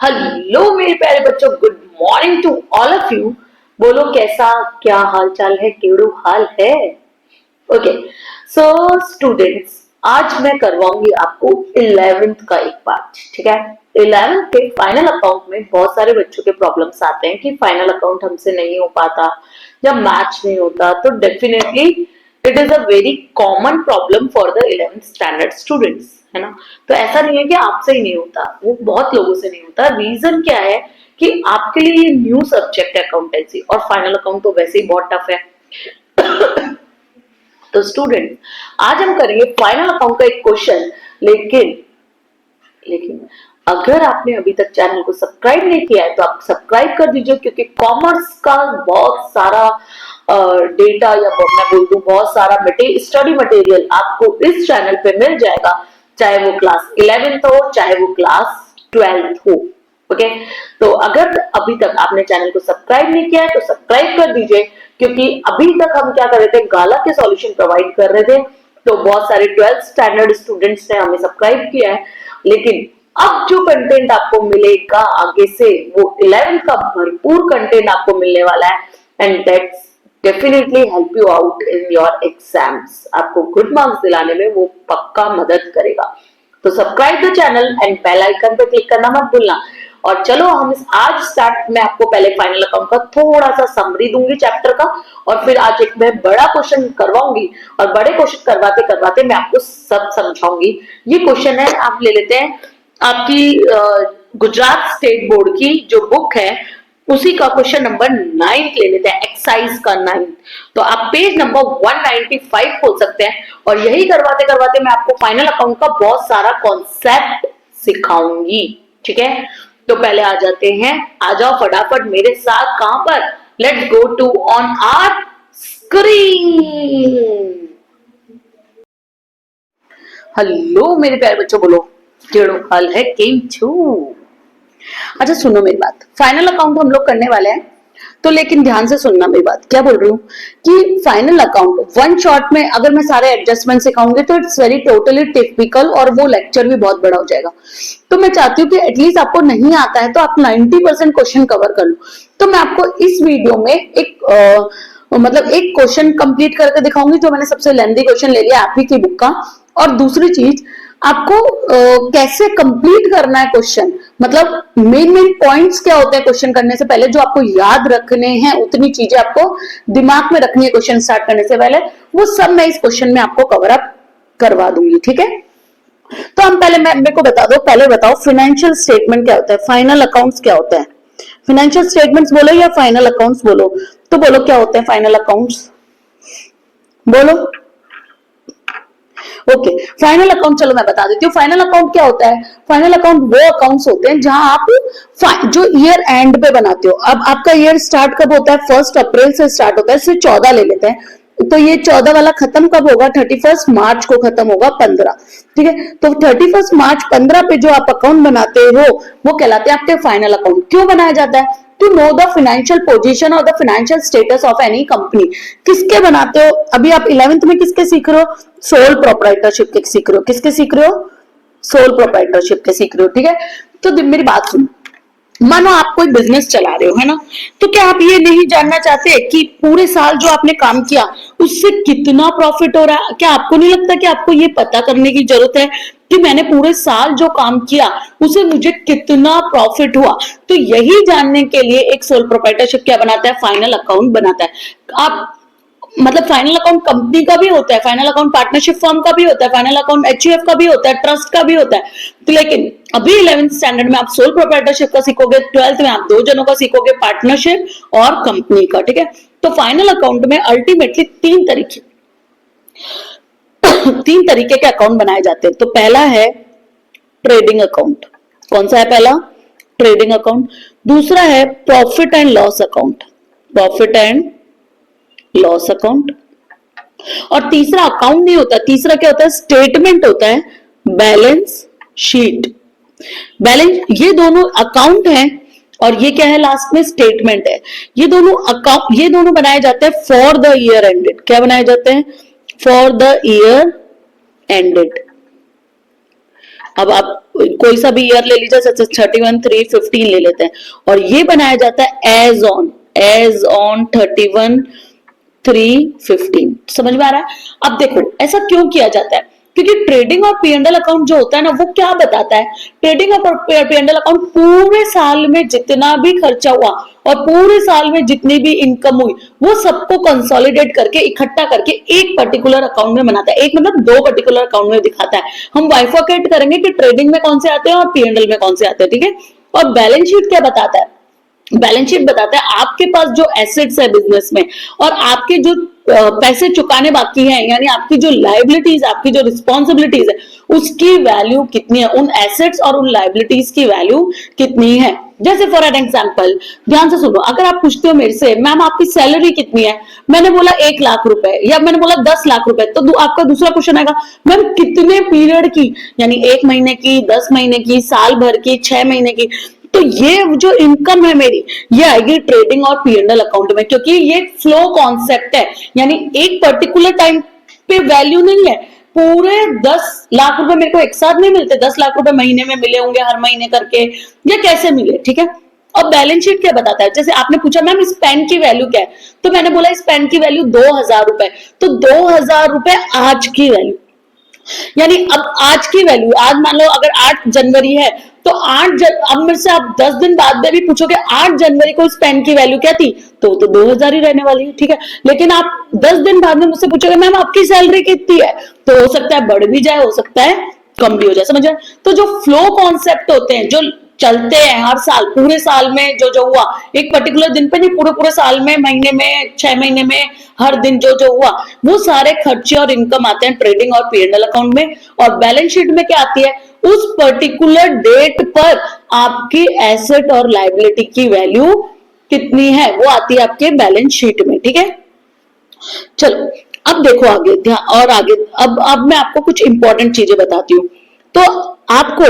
Hello मेरे प्यारे बच्चों, good morning to all of you. बोलो कैसा क्या हाल चाल है, केड़ू हाल है। ओके, सो स्टूडेंट्स, आज मैं करवाऊंगी आपको 11th का एक पार्ट। ठीक है, 11th के फाइनल अकाउंट में बहुत सारे बच्चों के प्रॉब्लम्स आते हैं कि फाइनल अकाउंट हमसे नहीं हो पाता, जब मैच नहीं होता, तो definitely it is a very common problem for the 11th standard students, है ना। तो ऐसा नहीं है कि आपसे ही नहीं होता, वो बहुत लोगों से नहीं होता। रीजन क्या है कि आपके लिए ये न्यू सब्जेक्ट है अकाउंटेंसी, और फाइनल अकाउंट तो वैसे ही बहुत टफ है। तो स्टूडेंट, आज हम करेंगे फाइनल अकाउंट का एक क्वेश्चन। लेकिन लेकिन अगर आपने अभी तक चैनल को सब्सक्राइब नहीं किया है तो आप सब्सक्राइब कर दीजिए, क्योंकि कॉमर्स का बहुत सारा डेटा, या मैं बोल दूं बहुत सारा स्टडी मटेरियल आपको इस चैनल पे मिल जाएगा, चाहे वो क्लास 11th हो, चाहे वो क्लास 12th हो। ओके, तो अगर अभी तक आपने चैनल को सब्सक्राइब नहीं किया है तो सब्सक्राइब कर दीजिए, क्योंकि अभी तक हम क्या कर रहे थे, गाला के सॉल्यूशन प्रोवाइड कर रहे थे। तो बहुत सारे 12th स्टैंडर्ड स्टूडेंट्स ने हमें सब्सक्राइब किया है, लेकिन अब जो कंटेंट आपको मिलेगा आगे से, वो 11th का भरपूर कंटेंट आपको मिलने वाला है, and that's definitely help you out in your exams. आपको गुड मार्क्स दिलाने में वो पक्का मदद करेगा। तो subscribe the channel and bell icon पे क्लिक करना मत भूलना। और चलो हम आज स्टार्ट, मैं आपको पहले फाइनल अकाउंट का थोड़ा सा समरी दूंगी चैप्टर का, और फिर आज एक मैं बड़ा क्वेश्चन करवाऊंगी, और बड़े क्वेश्चन करवाते करवाते मैं आपको सब समझाऊंगी। ये क्वेश्चन है, आप ले लेते हैं आपकी गुजरात स्टेट बोर्ड की जो बुक है, उसी का क्वेश्चन नंबर 9 ले लेते हैं, एक्सरसाइज का 9। तो आप पेज नंबर 195 खोल सकते हैं, और यही करवाते करवाते मैं आपको फाइनल अकाउंट का बहुत सारा कॉन्सेप्ट सिखाऊंगी। ठीक है, तो पहले आ जाते हैं, आ जाओ फटाफट मेरे साथ। कहां पर? Let's go to on our screen. Hello मेरे प्यारे बच्चों, बोलो केड़ो हाल है, केम छू। अच्छा सुनो मेरी बात, फाइनल अकाउंट हम लोग करने वाले हैं, तो लेकिन ध्यान से सुनना मेरी बात। क्या बोल रही हूँ कि फाइनल अकाउंट वन शॉट में अगर मैं सारे एडजस्टमेंट सिखाऊंगी तो इट्स वेरी टोटली टिपिकल, और वो लेक्चर भी बहुत बड़ा हो जाएगा। तो मैं चाहती हूँ कि एटलीस्ट आपको नहीं आता है तो आप 90% क्वेश्चन कवर कर लो। तो मैं आपको इस वीडियो में मतलब एक क्वेश्चन कंप्लीट करके दिखाऊंगी, जो मैंने सबसे लेंथी क्वेश्चन ले लिया आप ही की बुक का। और दूसरी चीज, आपको कैसे कंप्लीट करना है क्वेश्चन, मतलब मेन मेन पॉइंट्स क्या होते हैं क्वेश्चन करने से पहले, जो आपको याद रखने हैं, उतनी चीजें आपको दिमाग में रखनी है क्वेश्चन स्टार्ट करने से पहले, वो सब मैं इस क्वेश्चन में आपको कवर अप करवा दूंगी। ठीक है, तो हम पहले मेरे को बता दो, पहले बताओ फाइनेंशियल स्टेटमेंट क्या होता है, फाइनल अकाउंट्स क्या होता है। फाइनेंशियल स्टेटमेंट्स बोलो या फाइनल अकाउंट्स बोलो, तो बोलो क्या होते हैं फाइनल अकाउंट्स, बोलो। ओके, फाइनल अकाउंट चलो मैं बता देती हूँ। फाइनल अकाउंट क्या होता है? फाइनल अकाउंट वो अकाउंट्स होते हैं जहां आप जो ईयर एंड पे बनाते हो। अब आपका ईयर स्टार्ट कब होता है? 1 अप्रैल से स्टार्ट होता है, सिर्फ 14 ले लेते हैं, तो ये 14 वाला खत्म कब होगा? 31 मार्च को खत्म होगा, 15। ठीक है, तो 31 मार्च 15 पे जो आप अकाउंट बनाते हो वो कहलाते हैं आपके फाइनल अकाउंट। क्यों बनाया जाता है? To know the financial position और the financial status of any company. किसके बनाते हो? अभी आप 11th में किसके सीख रहे हो? सोल प्रोप्राइटरशिप के सीख रहे हो। किसके सीख रहे हो? सोल प्रोप्राइटरशिप के सीख रहे हो। ठीक है, तो मेरी बात सुनो, मानो आप कोई बिजनेस चला रहे हो, है ना, तो क्या आप ये नहीं जानना चाहते कि पूरे साल जो आपने काम किया उससे कितना प्रॉफिट हो रहा है? क्या आपको नहीं लगता कि आपको ये पता करने की जरूरत है कि मैंने पूरे साल जो काम किया उसे मुझे कितना प्रॉफिट हुआ? तो यही जानने के लिए एक सोल प्रोप्राइटरशिप क्या बनाता है? फाइनल अकाउंट बनाता है। आप मतलब फाइनल अकाउंट कंपनी का भी होता है, फाइनल अकाउंट पार्टनरशिप फर्म का भी होता है, फाइनल अकाउंट एचयूएफ का भी होता है, ट्रस्ट का भी होता है। तो लेकिन अभी 11th स्टैंडर्ड में आप सोल प्रोप्राइटरशिप का सीखोगे, 12th में आप 2 जनों का सीखोगे, पार्टनरशिप और कंपनी का। ठीक है, तो फाइनल अकाउंट में अल्टीमेटली 3 तरीके के अकाउंट बनाए जाते हैं। तो पहला है ट्रेडिंग अकाउंट। कौन सा है पहला? Trading account. दूसरा है profit and loss account, profit and loss account. और तीसरा अकाउंट नहीं होता, तीसरा क्या होता है? स्टेटमेंट होता है, बैलेंस शीट। बैलेंस, ये दोनों अकाउंट हैं, और ये क्या है? लास्ट में स्टेटमेंट है। ये दोनों बनाए जाते हैं फॉर द ईयर एंडेड। क्या बनाए जाते हैं? For the year ended. अब आप कोई सा भी ईयर ले लीजिए, जैसे 31/3/15 ले लेते हैं, और ये बनाया जाता है एज ऑन 31/3/15। समझ में आ रहा है? अब देखो ऐसा क्यों किया जाता है, क्योंकि ट्रेडिंग और पी&एल अकाउंट जो होता है ना, वो क्या बताता है, ट्रेडिंग और पी&एल अकाउंट पूरे साल में जितना भी खर्चा हुआ और पूरे साल में जितनी भी इनकम हुई, वो सबको कंसोलिडेट करके इकट्ठा करके एक पर्टिकुलर अकाउंट में बनाता है। एक मतलब दो पर्टिकुलर अकाउंट में दिखाता है। हम बाइफरकेट करेंगे कि ट्रेडिंग में कौन से आते हैं और पी&एल में कौन से आते हैं, ठीक है। और बैलेंस शीट क्या बताता है, बैलेंस शीट बताता है आपके पास जो एसेट्स है बिजनेस में, और आपके जो पैसे चुकाने बाकी हैं, यानी आपकी जो लाइबिलिटीज, आपकी जो रिस्पॉन्सिबिलिटीज है, उसकी वैल्यू कितनी है, उन एसेट्स और उन लाइबिलिटीज की वैल्यू कितनी है। जैसे फॉर एन एग्जाम्पल, ध्यान से सुनो, अगर आप पूछते हो मेरे से मैम आपकी सैलरी कितनी है, मैंने बोला 1 लाख रुपए या मैंने बोला 10 लाख रुपए, तो आपका दूसरा क्वेश्चन आएगा मैम कितने पीरियड की, यानी 1 महीने की, 10 महीने की, साल भर की, 6 महीने की। तो ये जो इनकम है मेरी, ये आएगी ट्रेडिंग और पी&एल अकाउंट में, क्योंकि ये फ्लो कॉन्सेप्ट है, यानी एक पर्टिकुलर टाइम पे वैल्यू नहीं है। पूरे 10 लाख रुपए मेरे को एक साथ नहीं मिलते, 10 लाख रुपए महीने में मिले होंगे, हर महीने करके, या कैसे मिले, ठीक है। और बैलेंस शीट क्या बताता है, जैसे आपने पूछा मैम इस पेन की वैल्यू क्या है, तो मैंने बोला इस पेन की वैल्यू 2,000 रुपए, तो 2,000 रुपए आज की वैल्यू, यानी अब आज की वैल्यू, आज मान लो अगर 8 जनवरी है, तो अब मेरे से आप 10 दिन बाद में भी पूछोगे 8 जनवरी को इस पेन की वैल्यू क्या थी, तो 2,000 ही रहने वाली है, ठीक है। लेकिन आप 10 दिन बाद में मुझसे पूछोगे मैम आपकी सैलरी कितनी है, तो हो सकता है बढ़ भी जाए, हो सकता है कम भी हो जाए, समझ रहे? तो जो फ्लो कॉन्सेप्ट होते हैं, जो चलते हैं हर साल, पूरे साल में जो जो हुआ, एक पर्टिकुलर दिन पे नहीं, पूरे पूरे साल में, महीने में, 6 महीने में, हर दिन जो जो हुआ, वो सारे खर्चे और इनकम आते हैं ट्रेडिंग और पी&एल अकाउंट में। और बैलेंस शीट में क्या आती है, उस पर्टिकुलर डेट पर आपकी एसेट और लाइबिलिटी की वैल्यू कितनी है, वो आती है आपके बैलेंस शीट में, ठीक है। चलो अब देखो आगे, ध्यान और आगे, अब मैं आपको कुछ इंपॉर्टेंट चीजें बताती हूँ। तो आपको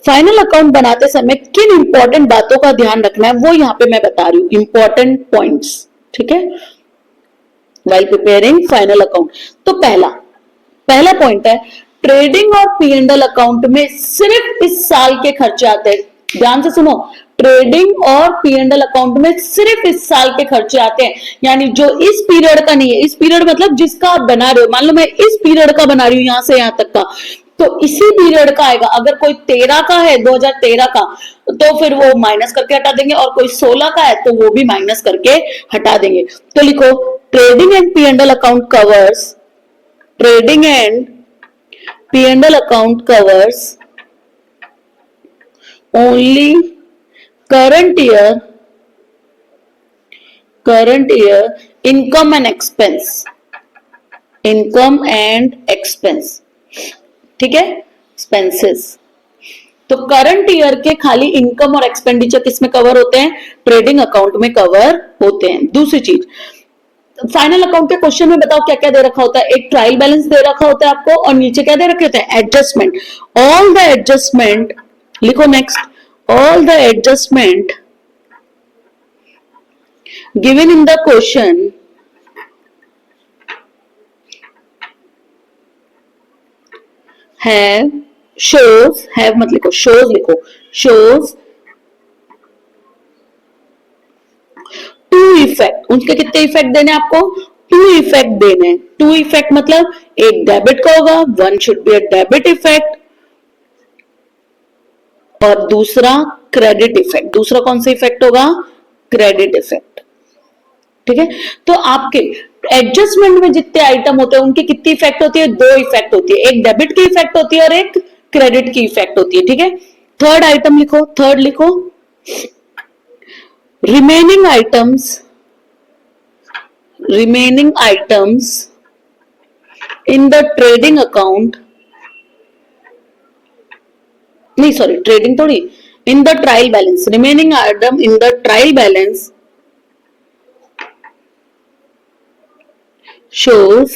फाइनल अकाउंट बनाते समय किन इंपॉर्टेंट बातों का ध्यान रखना है, वो यहाँ पे मैं बता रही हूँ, इंपॉर्टेंट पॉइंट्स, ठीक है, while preparing फाइनल अकाउंट। तो पहला पॉइंट है, ट्रेडिंग और पी&एल अकाउंट में सिर्फ इस साल के खर्चे आते हैं। ध्यान से सुनो, ट्रेडिंग और पी&एल अकाउंट में सिर्फ इस साल के खर्चे आते हैं, यानी जो इस पीरियड का नहीं है, इस पीरियड मतलब जिसका आप बना रहे हो, मान लो मैं इस पीरियड का बना रही हूं, यहां से यहां तक का, तो इसी पीरियड का आएगा। अगर कोई 13 का है, 2013 का, तो फिर वो माइनस करके हटा देंगे, और कोई 16 का है तो वो भी माइनस करके हटा देंगे। तो लिखो, trading and P and L account covers, trading and P and L account covers only current year income and expense, ठीक है, एक्सपेंसेस। तो करंट ईयर के खाली इनकम और एक्सपेंडिचर किसमें कवर होते हैं, ट्रेडिंग अकाउंट में कवर होते हैं। दूसरी चीज, फाइनल अकाउंट के क्वेश्चन में बताओ क्या क्या दे रखा होता है, एक ट्रायल बैलेंस दे रखा होता है आपको, और नीचे क्या दे रखे होते हैं, एडजस्टमेंट, ऑल द एडजस्टमेंट, लिखो next, all the adjustment given in the question have मत लिखो, shows लिखो, shows टू इफेक्ट। उनके कितने इफेक्ट देने आपको, 2 इफेक्ट देने। 2 इफेक्ट मतलब एक डेबिट का होगा, one should be a debit effect, और दूसरा क्रेडिट इफेक्ट। दूसरा कौन सा इफेक्ट होगा, क्रेडिट इफेक्ट, ठीक है। तो आपके एडजस्टमेंट में जितने आइटम होते हैं उनकी कितनी इफेक्ट होती है, 2 इफेक्ट होती है, एक डेबिट की इफेक्ट होती है और एक क्रेडिट की इफेक्ट होती है, ठीक है। थर्ड आइटम लिखो, थर्ड लिखो, remaining items in the trading account, नहीं सॉरी ट्रेडिंग थोड़ी, इन the trial balance, remaining item in the trial balance shows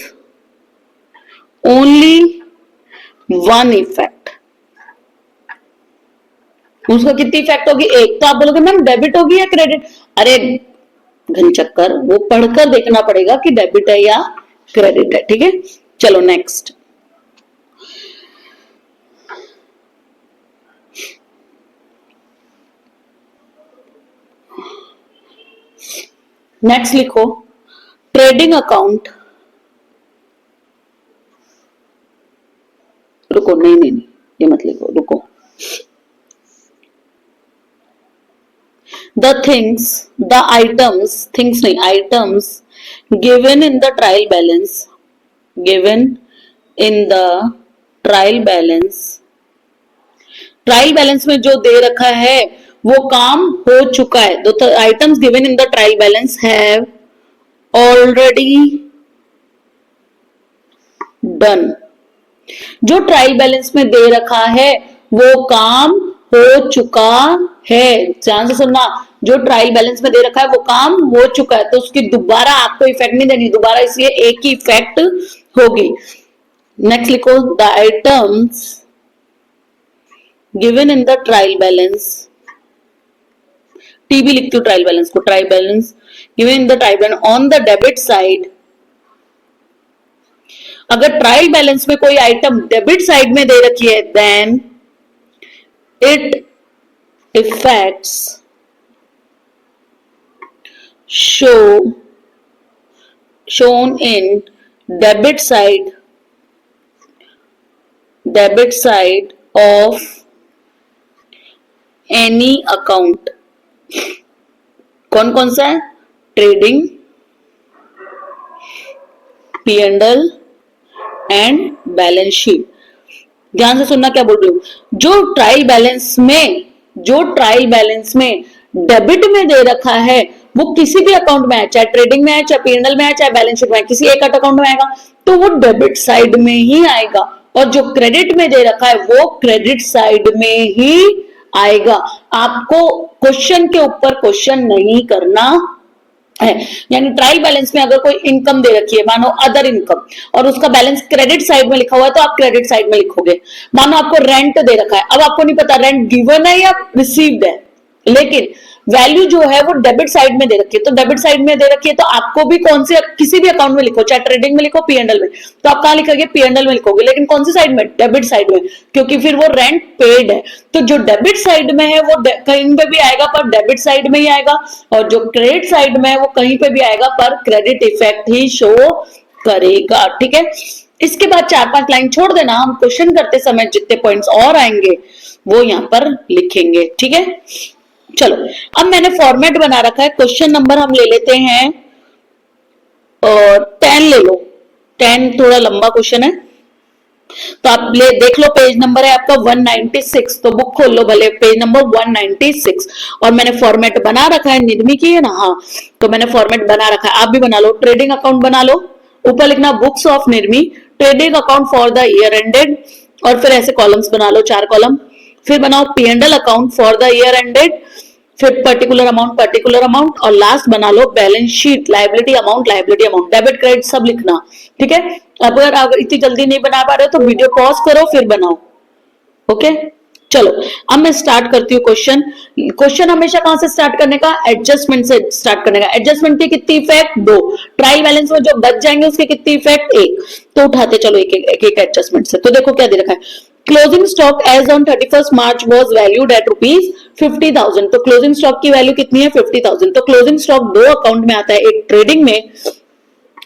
only one effect। उसका कितनी इफेक्ट होगी, एक। तो आप बोलोगे मैम डेबिट होगी या क्रेडिट, अरे घन चक्कर, वो पढ़कर देखना पड़ेगा कि डेबिट है या क्रेडिट है, ठीक है। चलो नेक्स्ट, नेक्स्ट लिखो ट्रेडिंग अकाउंट, रुको नहीं नहीं नहीं, ये मत लिखो, रुको। The things, the items, things नहीं, items given in the trial balance, given in the trial balance, trial balance में जो दे रखा है वो काम हो चुका है। The items given in the trial balance have already done, जो ट्रायल बैलेंस में दे रखा है वो काम हो चुका है। ध्यान से सुनना, जो ट्रायल बैलेंस में दे रखा है वो काम हो चुका है, तो उसकी दोबारा आपको इफेक्ट नहीं देनी, दोबारा इसलिए एक ही इफेक्ट होगी। नेक्स्ट लिखो the items given in the trial balance, TB लिखती हूँ ट्रायल बैलेंस को, trial balance given in the trial balance on the debit side. अगर ट्रायल बैलेंस में कोई आइटम डेबिट साइड में दे रखी है then it effects shown in debit side of any account। कौन कौन सा है? Trading, P&L and balance sheet. ध्यान से सुनना क्या बोल रही हूं, जो ट्रायल बैलेंस में डेबिट में दे रखा है वो किसी भी अकाउंट में है, चाहे ट्रेडिंग में है, चाहे P&L में है, चाहे बैलेंस शीट में है, किसी एक अकाउंट में आएगा तो वो डेबिट साइड में ही आएगा, और जो क्रेडिट में दे रखा है वो क्रेडिट साइड में ही आएगा। आपको क्वेश्चन के ऊपर क्वेश्चन नहीं करना है। यानी ट्रायल बैलेंस में अगर कोई इनकम दे रखी है, मानो अदर इनकम, और उसका बैलेंस क्रेडिट साइड में लिखा हुआ है तो आप क्रेडिट साइड में लिखोगे। मानो आपको रेंट दे रखा है, अब आपको नहीं पता रेंट गिवन है या रिसीव्ड है, लेकिन वैल्यू जो है वो डेबिट साइड में दे रखी है, तो डेबिट साइड में दे रखी है तो आपको भी कौन से किसी भी अकाउंट में लिखो, चाहे ट्रेडिंग में लिखो, P&L में, तो आप कहां लिखोगे? P&L में लिखोगे, लेकिन कौन सी साइड में? डेबिट साइड में, क्योंकि फिर वो रेंट पेड है। तो जो डेबिट साइड में है वो कहीं पे भी आएगा पर डेबिट साइड में ही आएगा, और जो क्रेडिट साइड में है वो कहीं पे भी आएगा पर क्रेडिट इफेक्ट ही शो करेगा। ठीक है, इसके बाद 4-5 लाइन छोड़ देना, हम क्वेश्चन करते समय जितने पॉइंट्स और आएंगे वो यहाँ पर लिखेंगे। ठीक है, चलो अब मैंने फॉर्मेट बना रखा है, क्वेश्चन नंबर हम ले लेते हैं और 10 ले लो, 10 थोड़ा लंबा क्वेश्चन है तो आप ले देख लो, पेज नंबर है आपका 196, तो बुक खोल लो भले, पेज नंबर 196, और मैंने फॉर्मेट बना रखा है, निर्मी की है ना, हाँ, तो मैंने फॉर्मेट बना रखा है, आप भी बना लो। ट्रेडिंग अकाउंट बना लो, ऊपर लिखना books of Nirmi, trading account for the year ended, और फिर ऐसे कॉलम्स बना लो, 4 कॉलम, फिर बनाओ P&L account for the year ended, फिर पर्टिकुलर अमाउंट, और लास्ट बना लो balance sheet, liability amount, debit credit सब लिखना। ठीक है, अगर इतनी जल्दी नहीं बना पा रहे हो तो वीडियो पॉज करो फिर बनाओ। ओके, चलो अब मैं स्टार्ट करती हूँ क्वेश्चन हमेशा कहां से स्टार्ट करने का? एडजस्टमेंट से स्टार्ट करने का। एडजस्टमेंट की कितनी इफेक्ट? 2। ट्रायल बैलेंस में जो बच जाएंगे उसके कितनी इफेक्ट? 1। तो उठाते चलो एक एडजस्टमेंट से। तो देखो क्या दे रखा है, closing stock as on 31 March was valued at ₹50,000। तो क्लोजिंग स्टॉक की वैल्यू कितनी है? 50,000। तो क्लोजिंग स्टॉक 2 अकाउंट में आता है, एक ट्रेडिंग में,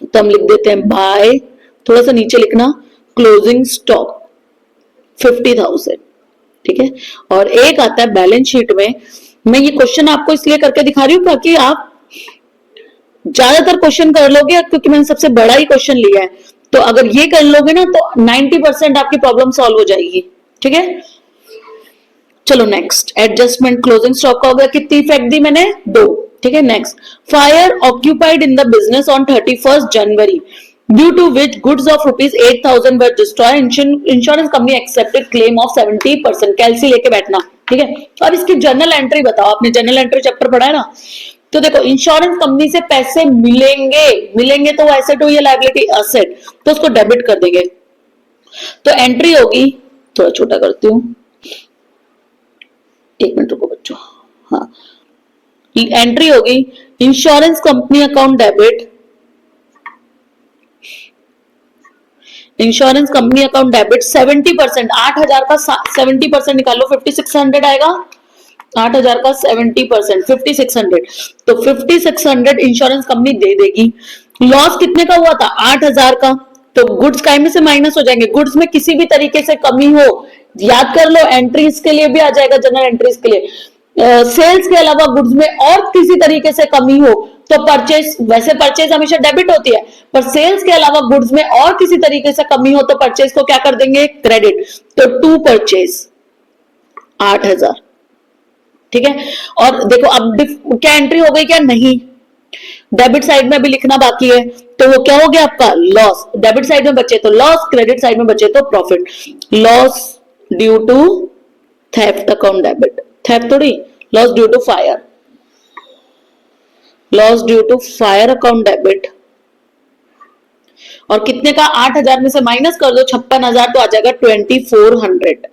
तो हम लिख देते हैं बाय, थोड़ा सा नीचे लिखना, क्लोजिंग स्टॉक 50,000। ठीक है, और एक आता है बैलेंस शीट में। मैं ये क्वेश्चन आपको इसलिए करके दिखा रही हूँ ताकि आप ज्यादातर क्वेश्चन कर लोगे, क्योंकि मैंने सबसे बड़ा ही क्वेश्चन लिया है, तो अगर ये कर लोगे ना तो 90% आपकी प्रॉब्लम सॉल्व हो जाएगी। ठीक है, चलो नेक्स्ट, एडजस्टमेंट क्लोजिंग स्टॉक का हो गया, कितनी इफेक्ट दी मैंने? 2। ठीक है, next, fire occupied in the business on 31 January due to which goods of ₹8,000 were destroy, insurance company accepted claim of 70%। कैलसी लेके बैठना। ठीक है, अब इसकी जर्नल एंट्री बताओ, आपने जर्नल एंट्री चैप्टर पढ़ा है ना, तो देखो इंश्योरेंस कंपनी से पैसे मिलेंगे तो एसेट हो या लायबिलिटी? एसेट, तो उसको डेबिट कर देंगे। तो एंट्री होगी, थोड़ा छोटा करती हूँ, 1 मिनट रुको बच्चों, हाँ, एंट्री होगी insurance company account debit, insurance company account debit 70%, 8,000 का 70% निकालो, 5,600 आएगा, 8,000 का 70%, 5,600, तो 5,600 इंश्योरेंस कंपनी दे देगी। लॉस कितने का हुआ था? 8,000 का। तो गुड्स काय में से माइनस हो जाएंगे, गुड्स में किसी भी तरीके से कमी हो, याद कर लो, एंट्रीज के लिए भी आ जाएगा, जनरल एंट्रीज के लिए। सेल्स के अलावा गुड्स में और किसी तरीके से कमी हो तो परचेज, वैसे परचेज हमेशा डेबिट होती है, पर सेल्स के अलावा गुड्स में और किसी तरीके से कमी हो तो परचेज को क्या कर देंगे? क्रेडिट। तो टू परचेज 8,000, ठीक है। और देखो अब क्या एंट्री हो गई क्या? नहीं, डेबिट साइड में भी लिखना बाकी है, तो वो क्या हो गया आपका? लॉस। डेबिट साइड में बचे तो लॉस, क्रेडिट साइड में बचे तो profit. Loss due to theft account debit, theft थोड़ी, loss due to fire, loss due to fire account debit. और कितने का? 8,000 में से माइनस कर दो 56,000, तो आ जाएगा 2,400,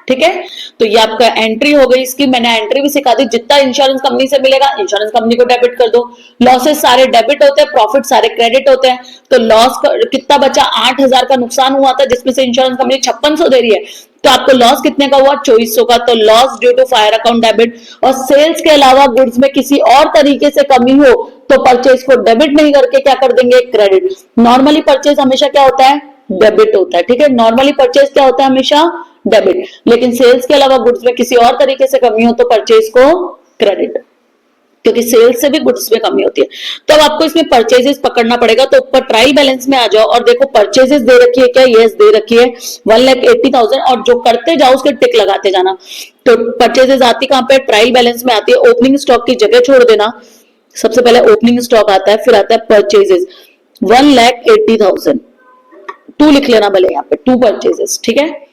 ठीक है। तो ये आपका एंट्री हो गई इसकी, मैंने एंट्री भी सिखा दी। जितना इंश्योरेंस कंपनी से मिलेगा इंश्योरेंस कंपनी को डेबिट कर दो। लॉसेस सारे डेबिट होते हैं, प्रॉफिट सारे क्रेडिट होते हैं। तो लॉस कितना बचा? 8,000 का नुकसान हुआ था, जिसमें से इंश्योरेंस कंपनी 5600 दे रही है, तो आपको लॉस कितने का हुआ? 2400 का। तो loss due to fire account debit. और सेल्स के अलावा गुड्स में किसी और तरीके से कमी हो तो परचेज को डेबिट नहीं करके क्या कर देंगे? क्रेडिट। नॉर्मली परचेज हमेशा क्या होता है? डेबिट होता है, ठीक है। नॉर्मली परचेज क्या होता है? हमेशा डेबिट। लेकिन सेल्स के अलावा गुड्स में किसी और तरीके से कमी हो तो परचेज को क्रेडिट, क्योंकि सेल्स से भी गुड्स में कमी होती है। तो अब आपको इसमें परचेजेस पकड़ना पड़ेगा। तो ऊपर ट्रायल बैलेंस में आ जाओ और देखो परचेजेस दे रखी है क्या? यस दे रखी है 1,80,000, और जो करते जाओ उसके टिक लगाते जाना। तो परचेजेस आती कहां पे? ट्रायल बैलेंस में आती है। ओपनिंग स्टॉक की जगह छोड़ देना, सबसे पहले ओपनिंग स्टॉक आता है, फिर आता है परचेजेस। 1,80,000 टू लिख लेना भले यहाँ पे, टू परचेजेस, ठीक है।